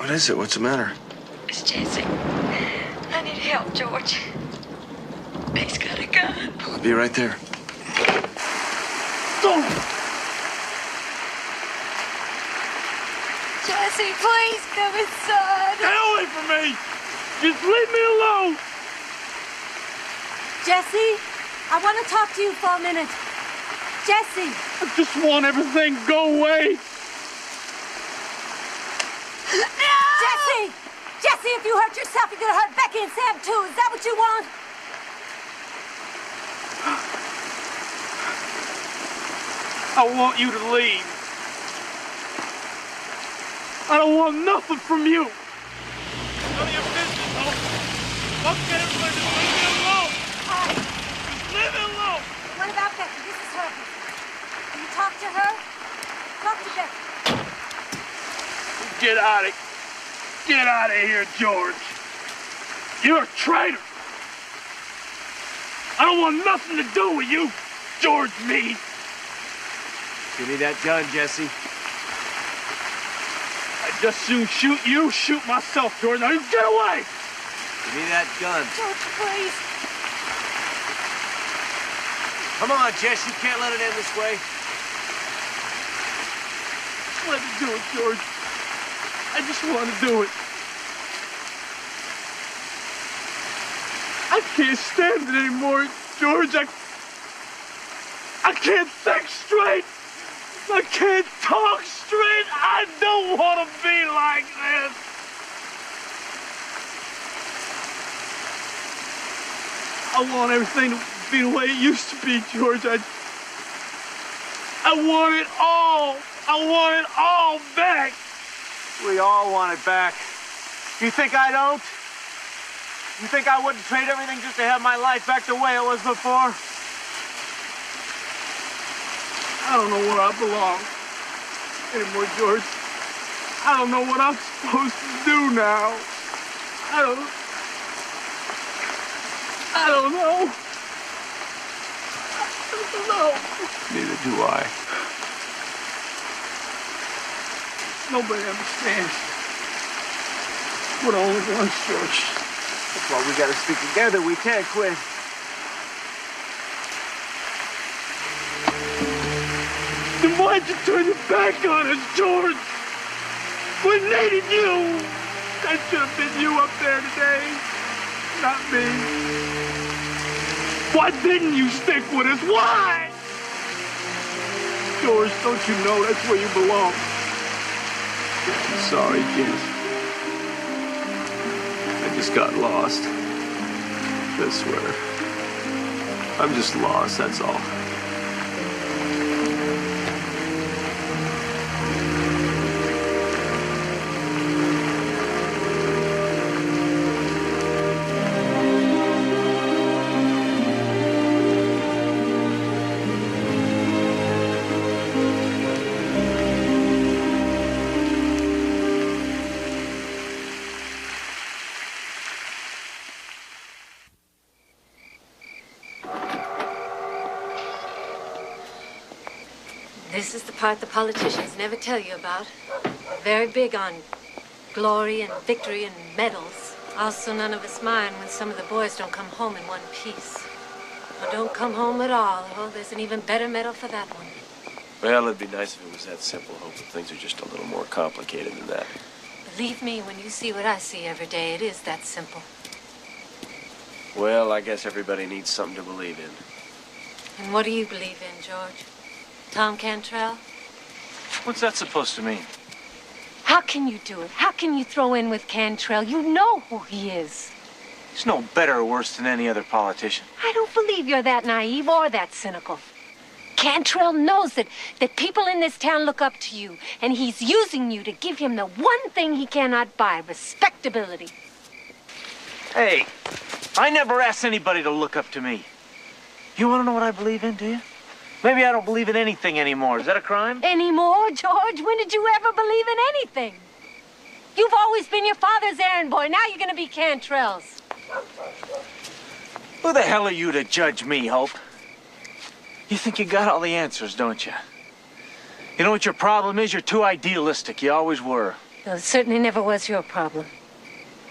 What is it? What's the matter? It's Jesse. I need help, George. He's got a gun. I'll be right there. Jesse, please come inside. Stay away from me. Just leave me alone. Jesse, I want to talk to you for a minute. Jesse. I just want everything to go away. No! Jesse! Jesse, if you hurt yourself, you're going to hurt Becky and Sam, too. Is that what you want? I want you to leave. I don't want nothing from you. None of your business, Hope. Fuck get everybody to leave me alone. Just leave me alone. What about Becky? This is her business. Can you talk to her? Talk to Becky. Get out of here, George. You're a traitor. I don't want nothing to do with you, George Meade. Give me that gun, Jesse. I'd just soon shoot you, shoot myself, George. Now you get away. Give me that gun. George, please. Come on, Jess. You can't let it end this way. Let me do it, George. I just want to do it. I can't stand it anymore, George. I can't think straight. I can't talk straight. I don't want to be like this. I want everything to be the way it used to be, George. I want it all. I want it all back. We all want it back. You think I don't? You think I wouldn't trade everything just to have my life back the way it was before? I don't know where I belong anymore, George. I don't know what I'm supposed to do now. I don't know. I don't know. Neither do I. Nobody understands. We're the only ones, George. That's why we gotta stick together. We can't quit. Then why'd you turn your back on us, George? We needed you. That should have been you up there today, not me. Why didn't you stick with us? Why? George, don't you know that's where you belong? I'm sorry, Jess. I just got lost. I swear. I'm just lost, that's all. This is the part the politicians never tell you about. Very big on glory and victory and medals. Also, none of us mind when some of the boys don't come home in one piece. Or don't come home at all. Oh, there's an even better medal for that one. Well, it'd be nice if it was that simple, Hope, but things are just a little more complicated than that. Believe me, when you see what I see every day, it is that simple. Well, I guess everybody needs something to believe in. And what do you believe in, George? Tom Cantrell? What's that supposed to mean? How can you do it? How can you throw in with Cantrell? You know who he is. He's no better or worse than any other politician. I don't believe you're that naive or that cynical. Cantrell knows that people in this town look up to you, and he's using you to give him the one thing he cannot buy, respectability. Hey, I never asked anybody to look up to me. You want to know what I believe in, do you? Maybe I don't believe in anything anymore. Is that a crime? Anymore, George? When did you ever believe in anything? You've always been your father's errand boy. Now you're going to be Cantrell's. Who the hell are you to judge me, Hope? You think you got all the answers, don't you? You know what your problem is? You're too idealistic. You always were. Well, it certainly never was your problem.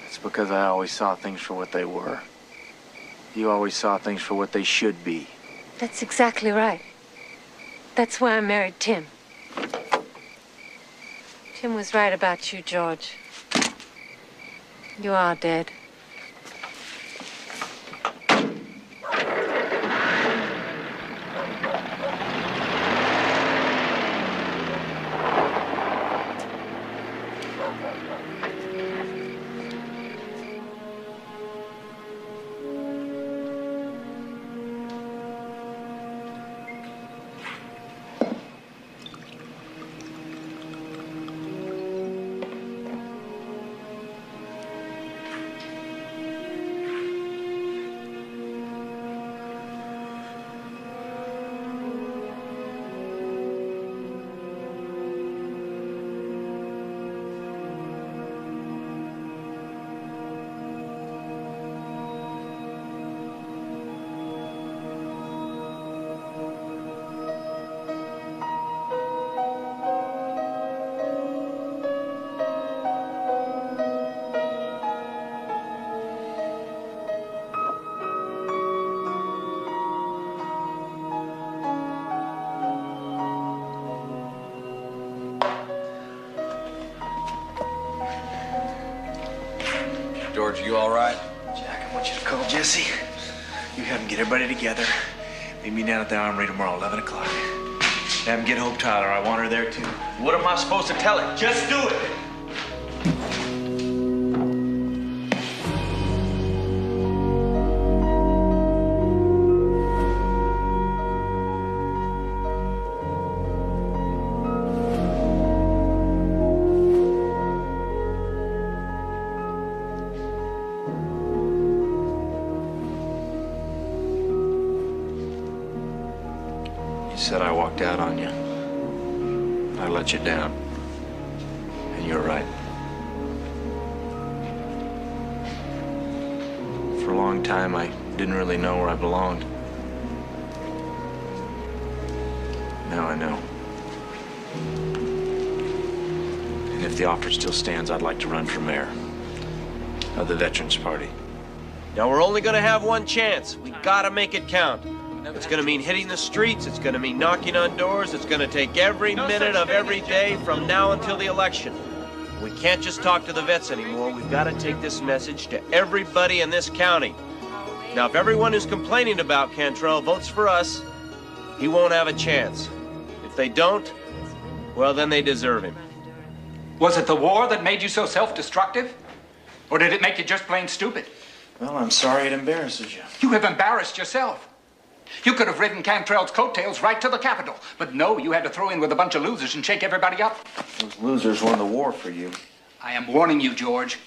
It's because I always saw things for what they were. You always saw things for what they should be. That's exactly right. That's why I married Tim. Tim was right about you, George. You are dead. George, you all right? Jack, I want you to call Jesse. You have him get everybody together. Meet me down at the Armory tomorrow, 11 o'clock. Have him get Hope Tyler. I want her there, too. What am I supposed to tell him? Just do it! You said I walked out on you. I let you down. And you're right. For a long time, I didn't really know where I belonged. Now I know. And if the offer still stands, I'd like to run for mayor of the Veterans Party. Now, we're only gonna have one chance. We gotta make it count. It's gonna mean hitting the streets, it's gonna mean knocking on doors, it's gonna take every minute of every day from now until the election. We can't just talk to the vets anymore. We've gotta take this message to everybody in this county. Now, if everyone who's complaining about Cantrell votes for us, he won't have a chance. If they don't, well, then they deserve him. Was it the war that made you so self-destructive? Or did it make you just plain stupid? Well, I'm sorry it embarrasses you. You have embarrassed yourself. You could have ridden Cantrell's coattails right to the Capitol. But no, you had to throw in with a bunch of losers and shake everybody up. Those losers won the war for you. I am warning you, George.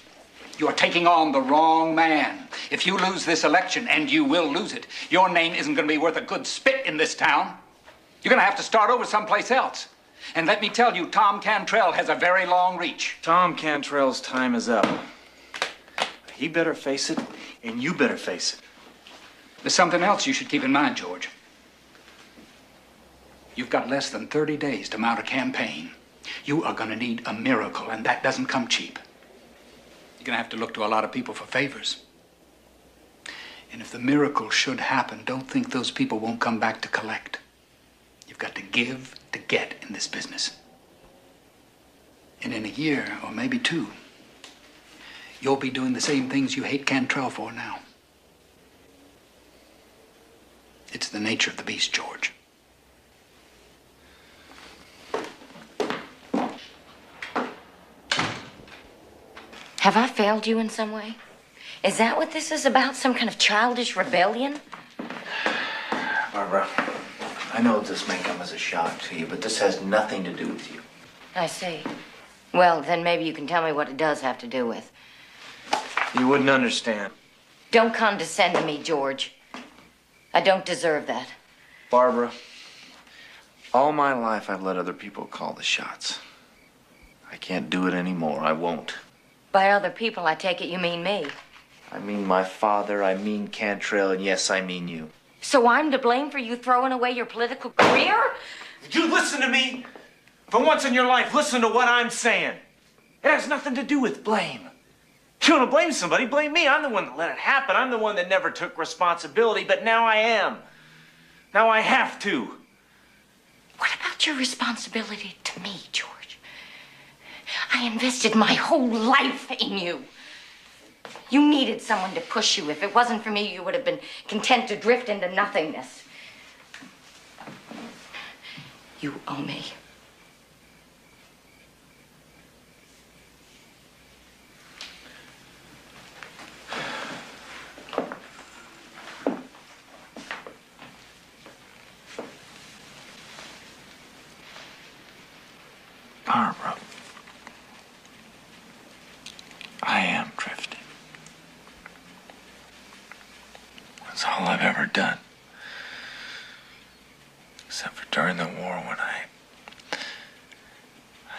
You're taking on the wrong man. If you lose this election, and you will lose it, your name isn't going to be worth a good spit in this town. You're going to have to start over someplace else. And let me tell you, Tom Cantrell has a very long reach. Tom Cantrell's time is up. He better face it, and you better face it. There's something else you should keep in mind, George. You've got less than 30 days to mount a campaign. You are going to need a miracle, and that doesn't come cheap. You're going to have to look to a lot of people for favors. And if the miracle should happen, don't think those people won't come back to collect. You've got to give to get in this business. And in a year, or maybe two, you'll be doing the same things you hate Cantrell for now. It's the nature of the beast, George. Have I failed you in some way? Is that what this is about? Some kind of childish rebellion? Barbara, I know this may come as a shock to you, but this has nothing to do with you. I see. Well, then maybe you can tell me what it does have to do with. You wouldn't understand. Don't condescend to me, George. I don't deserve that. Barbara, all my life I've let other people call the shots. I can't do it anymore. I won't. By other people, I take it you mean me. I mean my father, I mean Cantrell, and yes, I mean you. So I'm to blame for you throwing away your political career? You listen to me. For once in your life, listen to what I'm saying. It has nothing to do with blame. If you want to blame somebody, blame me. I'm the one that let it happen. I'm the one that never took responsibility, but now I am. Now I have to. What about your responsibility to me, George? I invested my whole life in you. You needed someone to push you. If it wasn't for me, you would have been content to drift into nothingness. You owe me. Barbara, I am drifting. That's all I've ever done. Except for during the war when I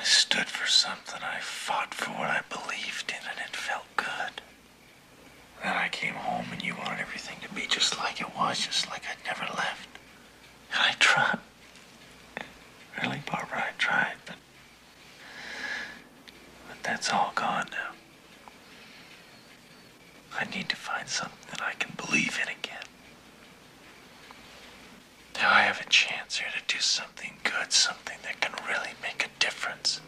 stood for something. I fought for what I believed in and it felt good. Then I came home and you wanted everything to be just like it was, just like I'd never left. And I tried. Really, Barbara, I tried, but that's all gone now. I need to find something that I can believe in again. Now I have a chance here to do something good, something that can really make a difference.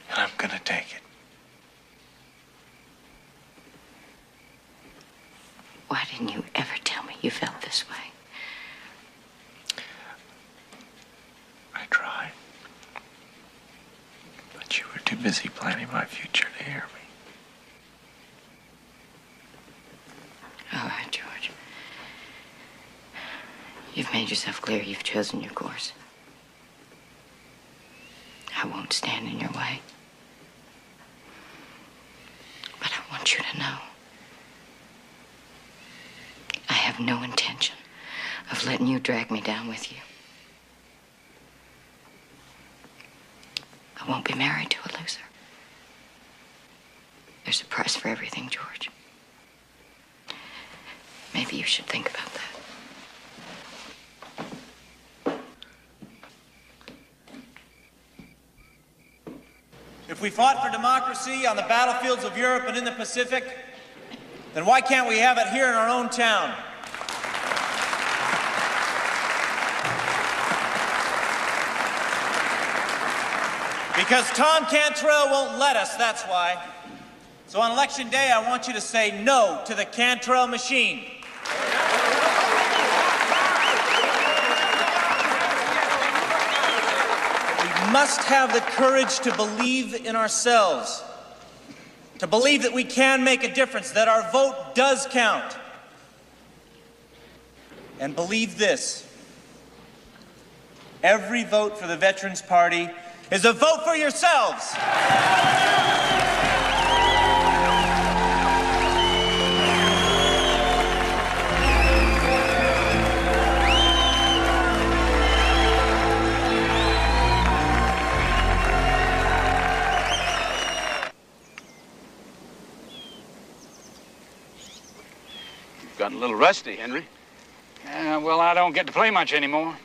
And I'm gonna take it. Why didn't you ever tell me you felt this way? I tried. But you were too busy planning my future to hear me. All right, George. You've made yourself clear. You've chosen your course. I won't stand in your way. But I want you to know I have no intention of letting you drag me down with you. I won't be married to a loser. There's a price for everything, George. Maybe you should think about that. If we fought for democracy on the battlefields of Europe and in the Pacific, then why can't we have it here in our own town? Because Tom Cantrell won't let us, that's why. So on election day, I want you to say no to the Cantrell machine. We must have the courage to believe in ourselves, to believe that we can make a difference, that our vote does count. And believe this: every vote for the Veterans Party is a vote for yourselves. You've gotten a little rusty, Henry. Well, I don't get to play much anymore.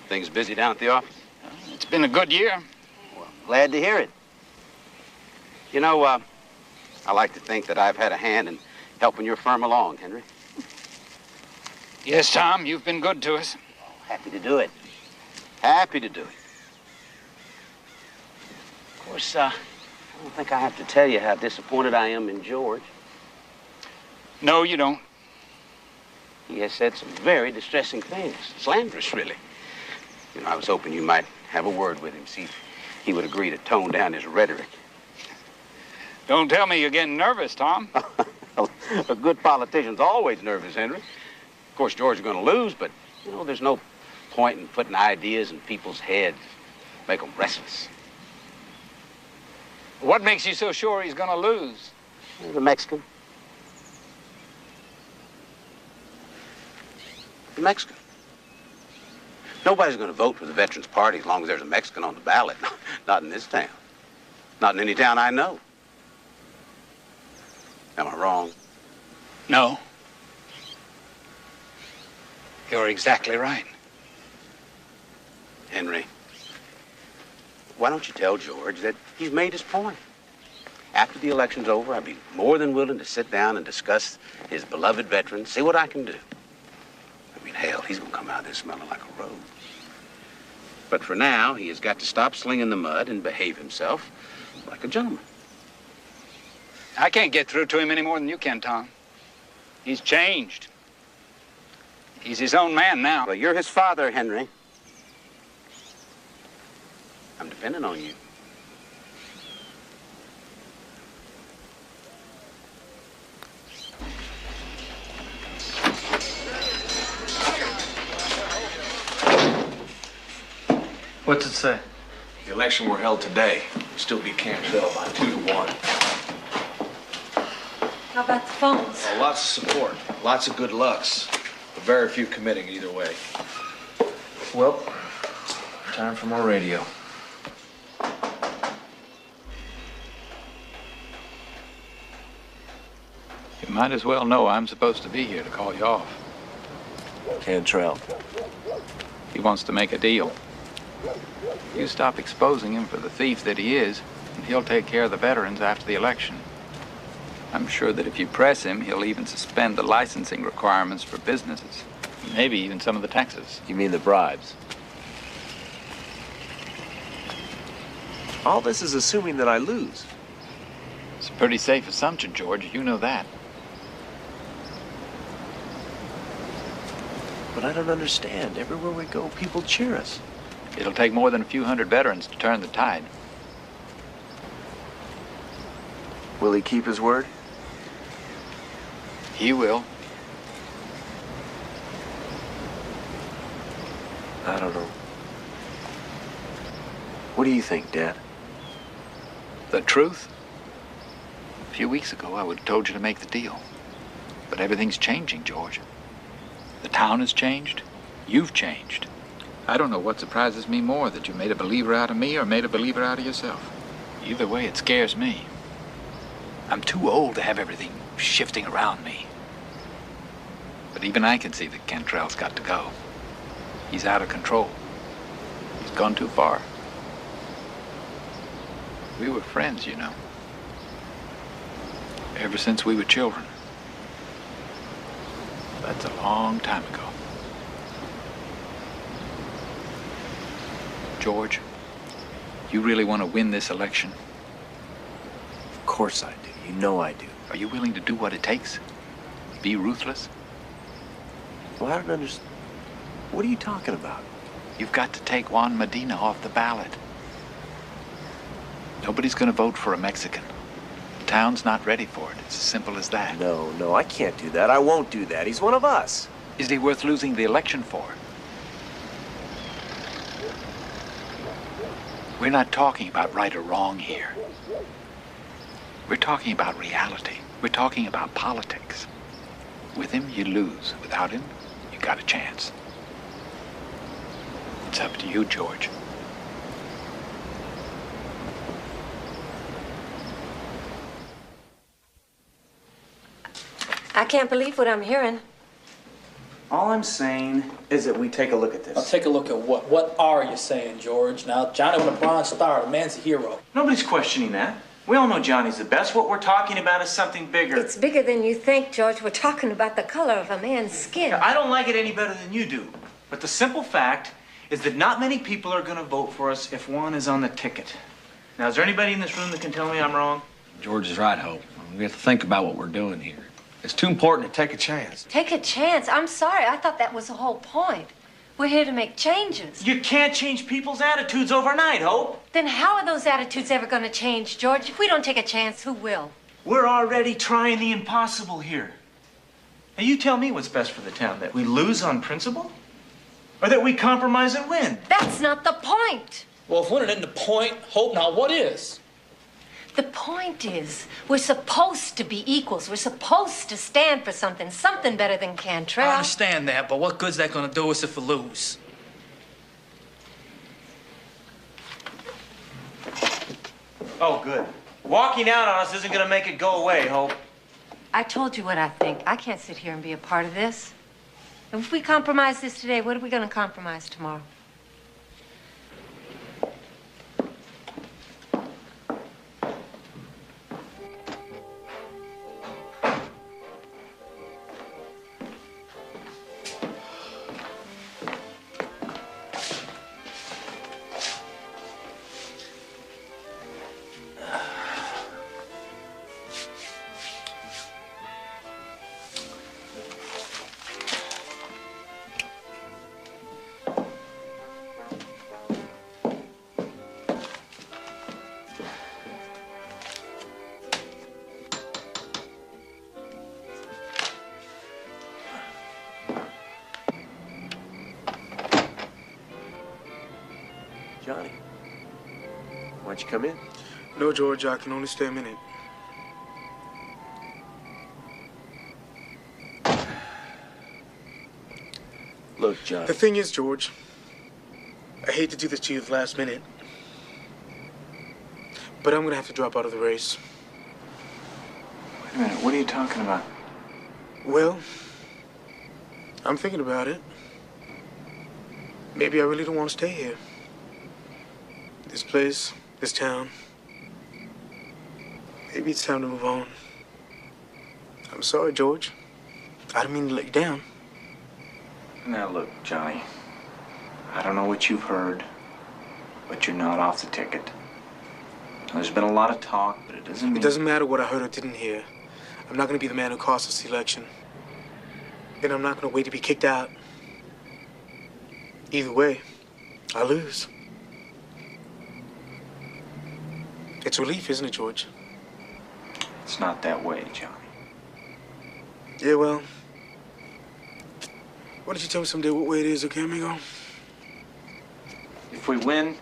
Things busy down at the office? It's been a good year. Well, glad to hear it. You know, I like to think that I've had a hand in helping your firm along, Henry. Yes, Tom, you've been good to us. Happy to do it. Happy to do it. Of course, I don't think I have to tell you how disappointed I am in George. No, you don't. He has said some very distressing things. Slanderous, really. You know, I was hoping you might have a word with him, see if he would agree to tone down his rhetoric. Don't tell me you're getting nervous, Tom. A good politician's always nervous, Henry. Of course, George is going to lose, but, you know, there's no point in putting ideas in people's heads, make them restless. What makes you so sure he's going to lose? The Mexican. The Mexican. Nobody's going to vote for the Veterans Party as long as there's a Mexican on the ballot. Not in this town. Not in any town I know. Am I wrong? No. You're exactly right. Henry, why don't you tell George that he's made his point? After the election's over, I'd be more than willing to sit down and discuss his beloved veterans, see what I can do. I mean, hell, he's going to come out of this smelling like a rose. But for now, he has got to stop slinging the mud and behave himself like a gentleman. I can't get through to him any more than you can, Tom. He's changed. He's his own man now. Well, you're his father, Henry. I'm depending on you. What's it say? The election were held today. We still beat Cantrell by 2-1. How about the phones? Well, lots of support, lots of good lucks, but very few committing either way. Well, time for more radio. You might as well know I'm supposed to be here to call you off. Cantrell. He wants to make a deal. You stop exposing him for the thief that he is, and he'll take care of the veterans after the election. I'm sure that if you press him, he'll even suspend the licensing requirements for businesses. Maybe even some of the taxes. You mean the bribes? All this is assuming that I lose. It's a pretty safe assumption, George. You know that. But I don't understand. Everywhere we go, people cheer us. It'll take more than a few hundred veterans to turn the tide. Will he keep his word? He will. I don't know. What do you think, Dad? The truth? A few weeks ago, I would have told you to make the deal. But everything's changing, George. The town has changed. You've changed. I don't know what surprises me more, that you made a believer out of me or made a believer out of yourself. Either way, it scares me. I'm too old to have everything shifting around me. But even I can see that Cantrell's got to go. He's out of control. He's gone too far. We were friends, you know. Ever since we were children. That's a long time ago. George, you really want to win this election? Of course I do. You know I do. Are you willing to do what it takes? Be ruthless? Well, I don't understand. What are you talking about? You've got to take Juan Medina off the ballot. Nobody's going to vote for a Mexican. The town's not ready for it. It's as simple as that. No, I can't do that. I won't do that. He's one of us. Is he worth losing the election for? We're not talking about right or wrong here. We're talking about reality. We're talking about politics. With him, you lose. Without him, you got a chance. It's up to you, George. I can't believe what I'm hearing. All I'm saying is that we take a look at this. Now take a look at what? What are you saying, George? Now, Johnny won a Bronze Star. The man's a hero. Nobody's questioning that. We all know Johnny's the best. What we're talking about is something bigger. It's bigger than you think, George. We're talking about the color of a man's skin. I don't like it any better than you do. But the simple fact is that not many people are going to vote for us if Juan is on the ticket. Now, is there anybody in this room that can tell me I'm wrong? George is right, Hope. We have to think about what we're doing here. It's too important to take a chance. Take a chance? I'm sorry. I thought that was the whole point. We're here to make changes. You can't change people's attitudes overnight, Hope. Then how are those attitudes ever going to change, George? If we don't take a chance, who will? We're already trying the impossible here. Now, you tell me what's best for the town, that we lose on principle? Or that we compromise and win? That's not the point. Well, if winning isn't the point, Hope, now what is? The point is, we're supposed to be equals. We're supposed to stand for something better than Cantrell. I understand that, but what good's that going to do us if we lose? Oh, good. Walking out on us isn't going to make it go away, Hope. I told you what I think. I can't sit here and be a part of this. If we compromise this today, what are we going to compromise tomorrow? Why'd you come in? No, George, I can only stay a minute. Look, Johnny. The thing is, George, I hate to do this to you at the last minute, but I'm gonna have to drop out of the race. Wait a minute, what are you talking about? Well, I'm thinking about it. Maybe I really don't want to stay here. This place, this town. Maybe it's time to move on. I'm sorry, George. I didn't mean to let you down. Now look, Johnny, I don't know what you've heard, but you're not off the ticket. Now, there's been a lot of talk, but it doesn't mean... It doesn't matter what I heard or didn't hear. I'm not going to be the man who cost us the election. And I'm not going to wait to be kicked out. Either way, I lose. It's relief, isn't it, George? It's not that way, Johnny. Yeah, well, why don't you tell me someday what way it is, okay, amigo? If we win,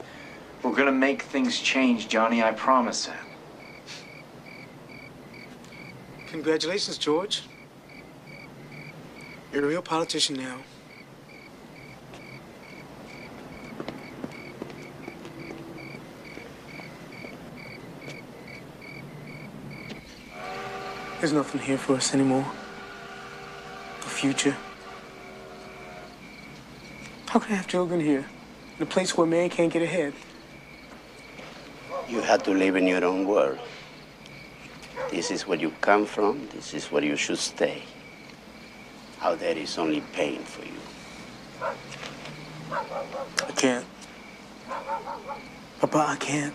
we're gonna make things change, Johnny, I promise that. Congratulations, George. You're a real politician now. There's nothing here for us anymore. The future. How can I have children here? In a place where man can't get ahead? You have to live in your own world. This is where you come from. This is where you should stay. Out there is only pain for you. I can't. Papa, I can't.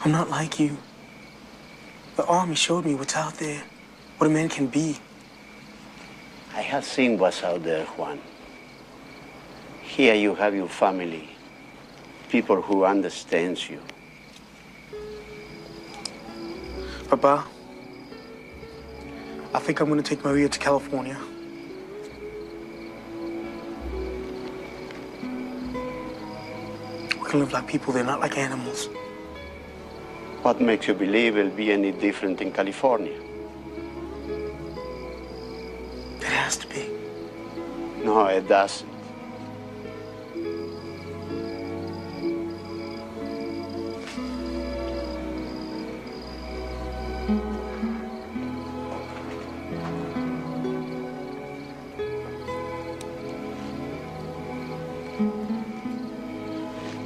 I'm not like you. The army showed me what's out there, what a man can be. I have seen what's out there, Juan. Here you have your family, people who understand you. Papa, I think I'm gonna take Maria to California. We can live like people, they're not like animals. What makes you believe it'll be any different in California? It has to be. No, it doesn't.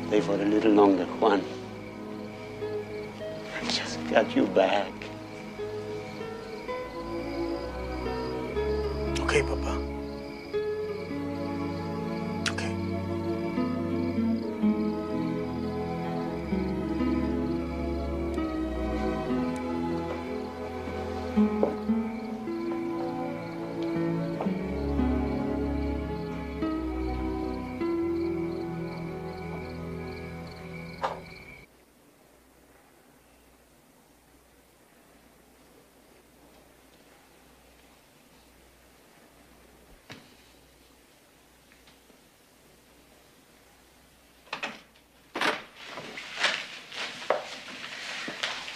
Stay for a little longer, Juan. I just got you back. Okay, Papa. Okay.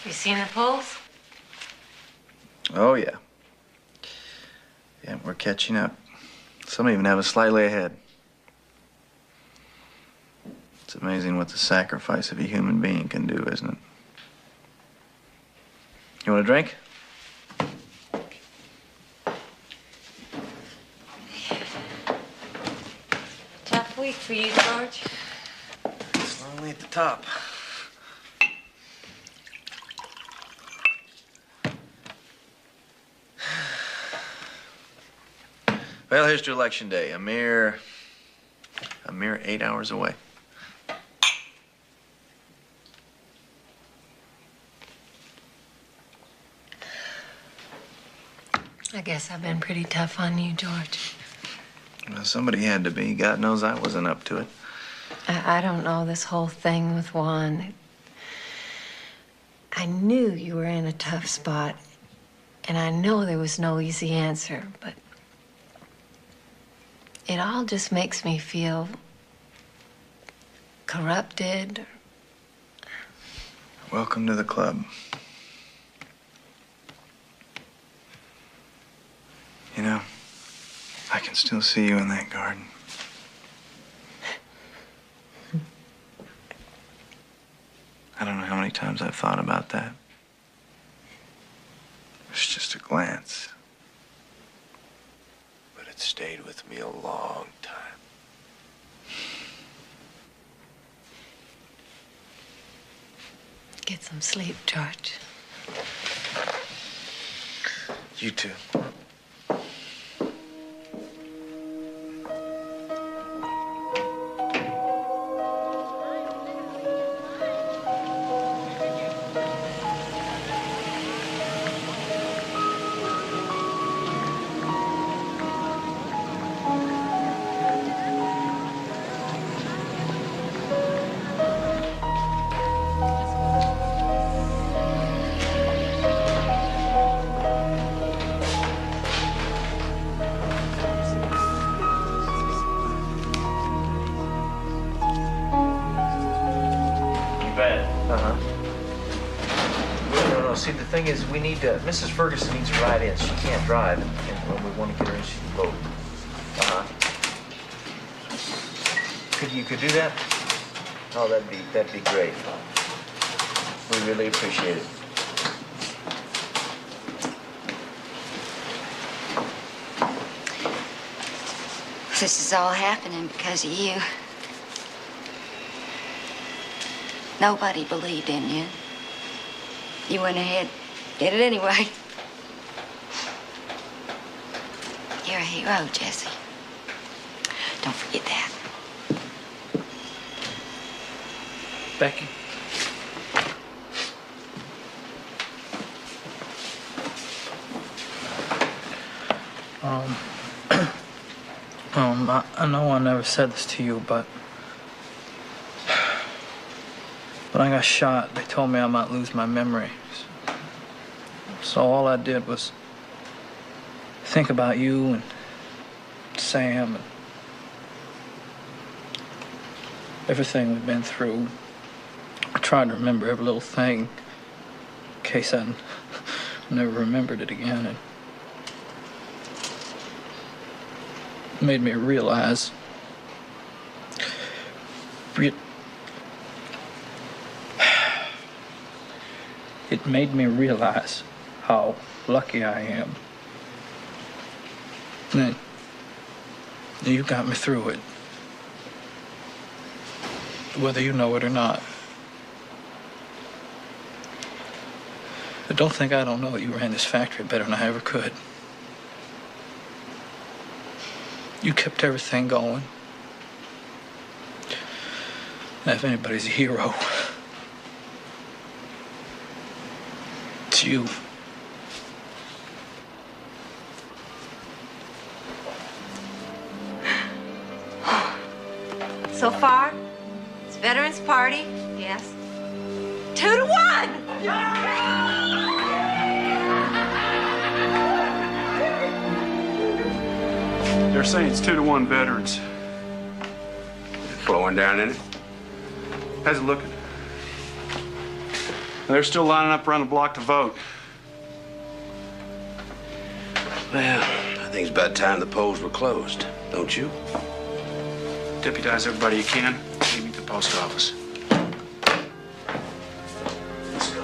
You seen the polls? Oh, yeah. Yeah, we're catching up. Some even have us slightly ahead. It's amazing what the sacrifice of a human being can do, isn't it? You want a drink? Tough week for you, George. It's lonely at the top. Well, here's to Election Day. A mere 8 hours away. I guess I've been pretty tough on you, George. Well, somebody had to be. God knows I wasn't up to it. I don't know, this whole thing with Juan. I knew you were in a tough spot, and I know there was no easy answer, but it all just makes me feel corrupted, Welcome to the club. You know, I can still see you in that garden. I don't know how many times I've thought about that. It's just a glance. But it stayed with me a long time. Get some sleep, George. You too. No. See, the thing is, we need to. Mrs. Ferguson needs to ride in. She can't drive, and we want to get her in. She can vote. You could do that? Oh, that'd be great. We really appreciate it. This is all happening because of you. Nobody believed in you. You went ahead, did it anyway. You're a hero, Jesse. Don't forget that. Becky. I know I never said this to you, but when I got shot, they told me I might lose my memory. So all I did was think about you and Sam and everything we've been through. I tried to remember every little thing in case I never remembered it again. And it made me realize how lucky I am. And you got me through it, whether you know it or not. But don't think I don't know that you ran this factory better than I ever could. You kept everything going. And if anybody's a hero, it's you. So far, it's Veterans Party, yes. 2-1! They're saying it's 2-1 veterans. Flowing down in it? How's it looking? They're still lining up around the block to vote. Well, I think it's about time the polls were closed, don't you? Deputize everybody you can. Meet me at the post office. Let's go.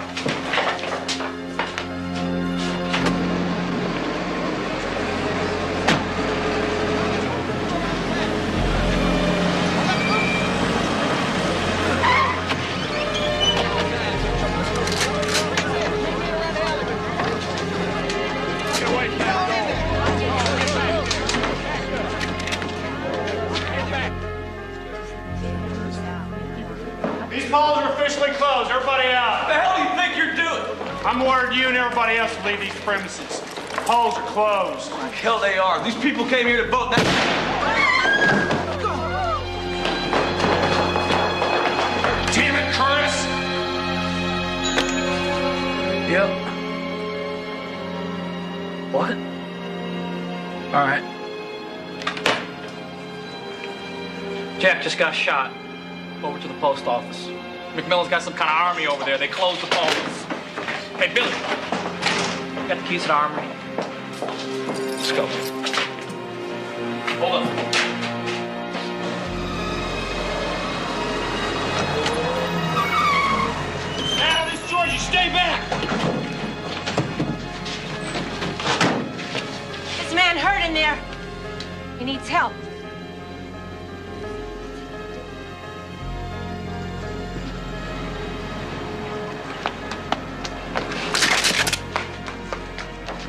These polls are officially closed. Everybody out. What the hell do you think you're doing? I'm ordering you and everybody else to leave these premises. The polls are closed. The hell they are. These people came here to vote. Damn it, Curtis! Yep. What? All right. Jack just got shot. Over to the post office. McMillan's got some kind of army over there. They close the phones. Hey, Billy. Got the keys to the armory? Let's go. Hold up. Alice, Georgie, stay back! This man hurt in there. He needs help.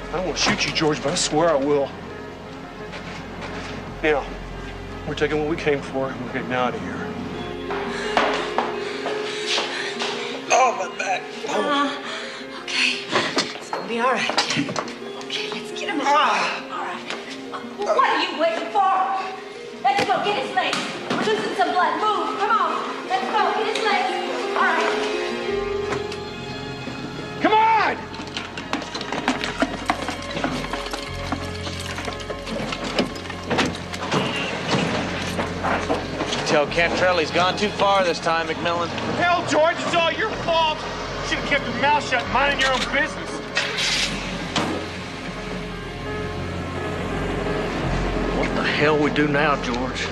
I don't want to shoot you, George, but I swear I will. Now, we're taking what we came for and we're getting out of here. Oh, my back. Okay. It's gonna be all right. Okay, let's get him out. All right. Well, what are you waiting for? Let's go get his legs. We're losing some blood. Move. Come on. Let's go get his legs. All right. Come on! Tell Cantrell he's gone too far this time, McMillan. Hell, George, it's all your fault. You should have kept your mouth shut and minding your own business. What the hell we do now, George?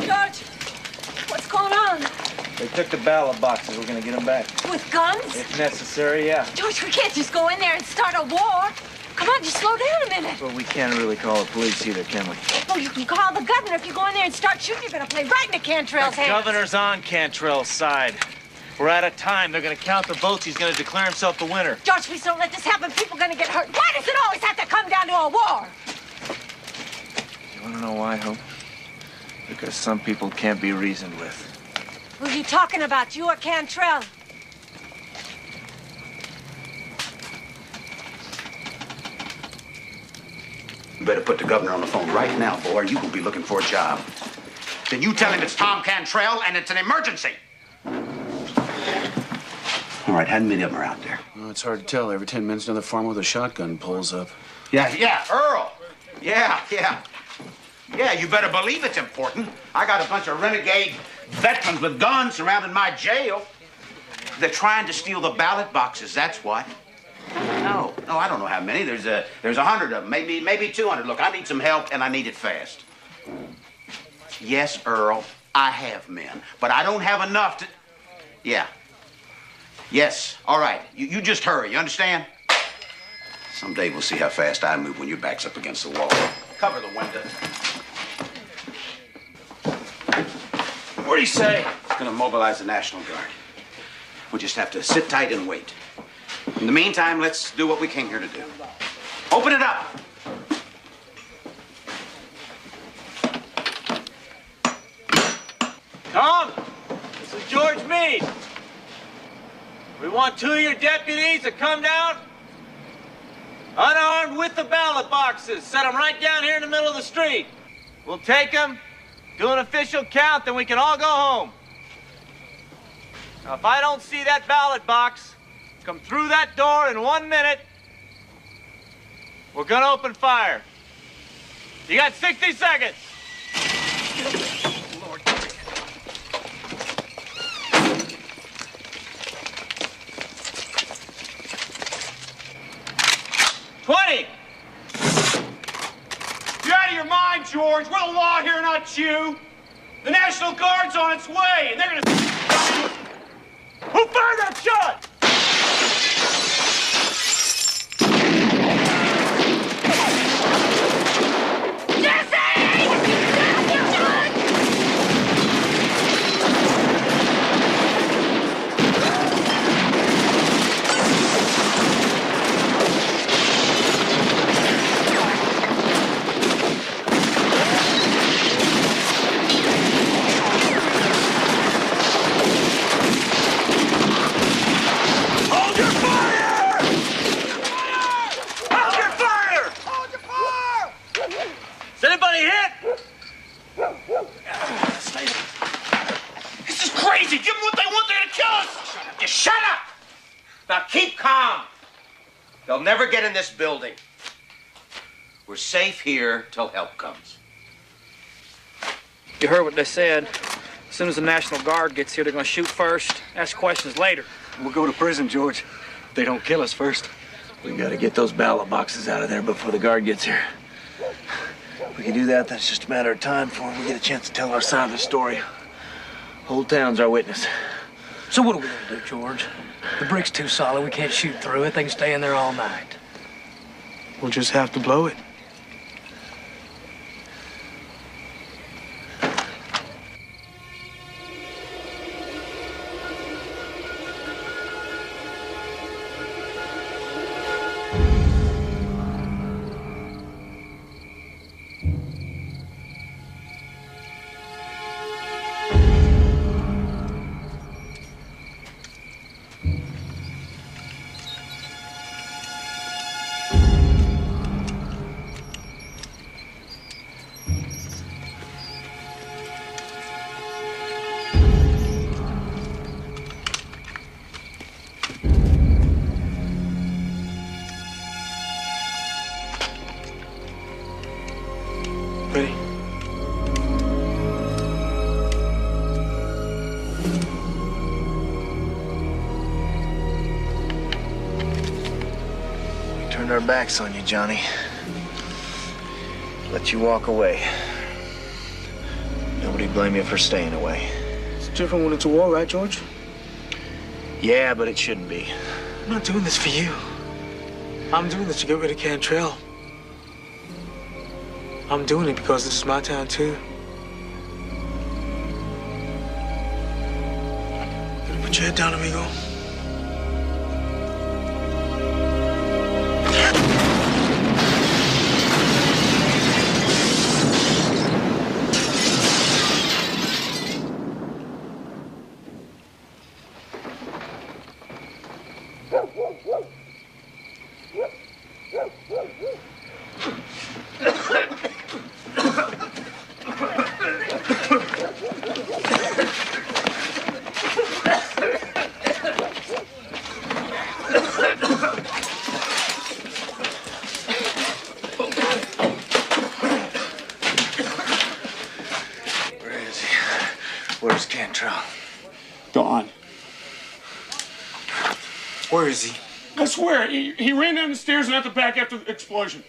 George, what's going on? They took the ballot boxes. We're gonna get them back. With guns? If necessary, yeah. George, we can't just go in there and start a war. Come on, just slow down a minute. But we can't really call the police either, can we? Oh, you can call the governor. If you go in there and start shooting, you're gonna play right into Cantrell's The hands. governor's on Cantrell's side. We're out of time. They're gonna count the votes. He's gonna declare himself the winner. George, please don't let this happen. People are gonna get hurt. Why does it always have to come down to a war? You wanna know why, Hope? Because some people can't be reasoned with. Who are you talking about, you or Cantrell? You better put the governor on the phone right now, boy, or you will be looking for a job. Then you tell him it's Tom Cantrell and it's an emergency. All right, how many of them are out there? Well, it's hard to tell. Every 10 minutes, another farmer with a shotgun pulls up. Yeah, Earl. Yeah. Yeah, you better believe it's important. I got a bunch of renegade veterans with guns surrounding my jail. They're trying to steal the ballot boxes, that's what. No, I don't know how many. There's 100 of them, maybe 200. Look, I need some help, and I need it fast. Yes, Earl, I have men, but I don't have enough to... Yeah. Yes, all right. You just hurry, you understand? Someday we'll see how fast I move when your back's up against the wall. Cover the window. What do you say? It's gonna mobilize the National Guard. We'll just have to sit tight and wait. In the meantime, let's do what we came here to do. Open it up. Tom, this is George Meade. We want 2 of your deputies to come down, unarmed with the ballot boxes. Set them right down here in the middle of the street. We'll take them, do an official count, then we can all go home. Now, if I don't see that ballot box come through that door in 1 minute, we're gonna open fire. You got 60 seconds. 20. You're out of your mind, George. We're the law here, not you. The National Guard's on its way, and they're gonna... Who fired that shot? Is anybody hit? This is crazy. Give them what they want. They're gonna kill us. Just shut up! Now keep calm. They'll never get in this building. We're safe here till help comes. You heard what they said. As soon as the National Guard gets here, they're gonna shoot first, ask questions later. We'll go to prison, George. If they don't kill us first. We gotta get those ballot boxes out of there before the guard gets here. If we can do that, then it's just a matter of time before we get a chance to tell our side of the story. Whole town's our witness. So what are we gonna do, George? The brick's too solid. We can't shoot through it. They can stay in there all night. We'll just have to blow it. Ready? We turned our backs on you, Johnny. Let you walk away. Nobody blame you for staying away. It's different when it's a war, right, George? Yeah, but it shouldn't be. I'm not doing this for you. I'm doing this to get rid of Cantrell. I'm doing it because this is my town, too. Gonna put your head down, amigo. Where's Cantrell? Gone. Where is he? I swear, he ran down the stairs and out the back after the explosion.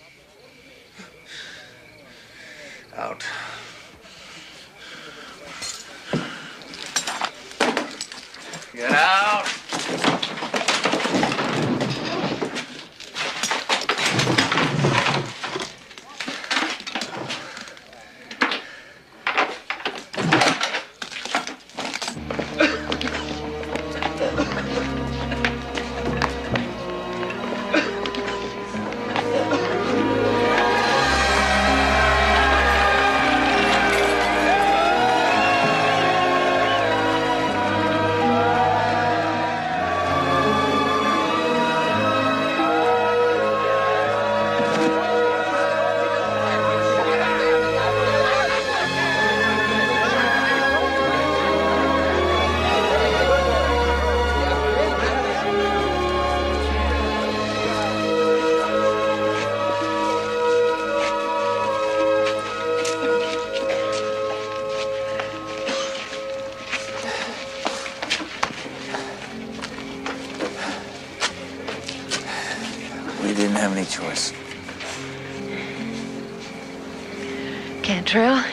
Out. Get out! choice. Cantrell?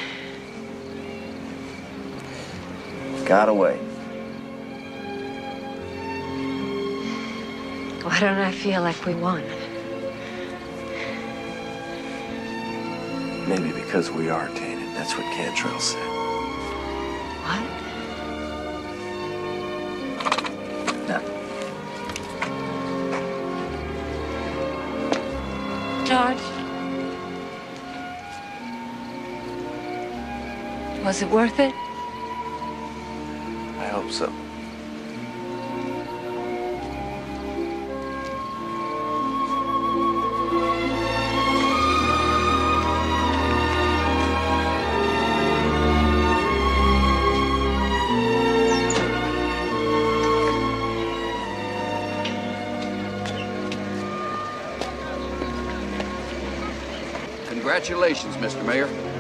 Got away. Why don't I feel like we won? Maybe because we are tainted. That's what Cantrell said. What? No. George? Was it worth it? I hope so. Congratulations, Mr. Mayor.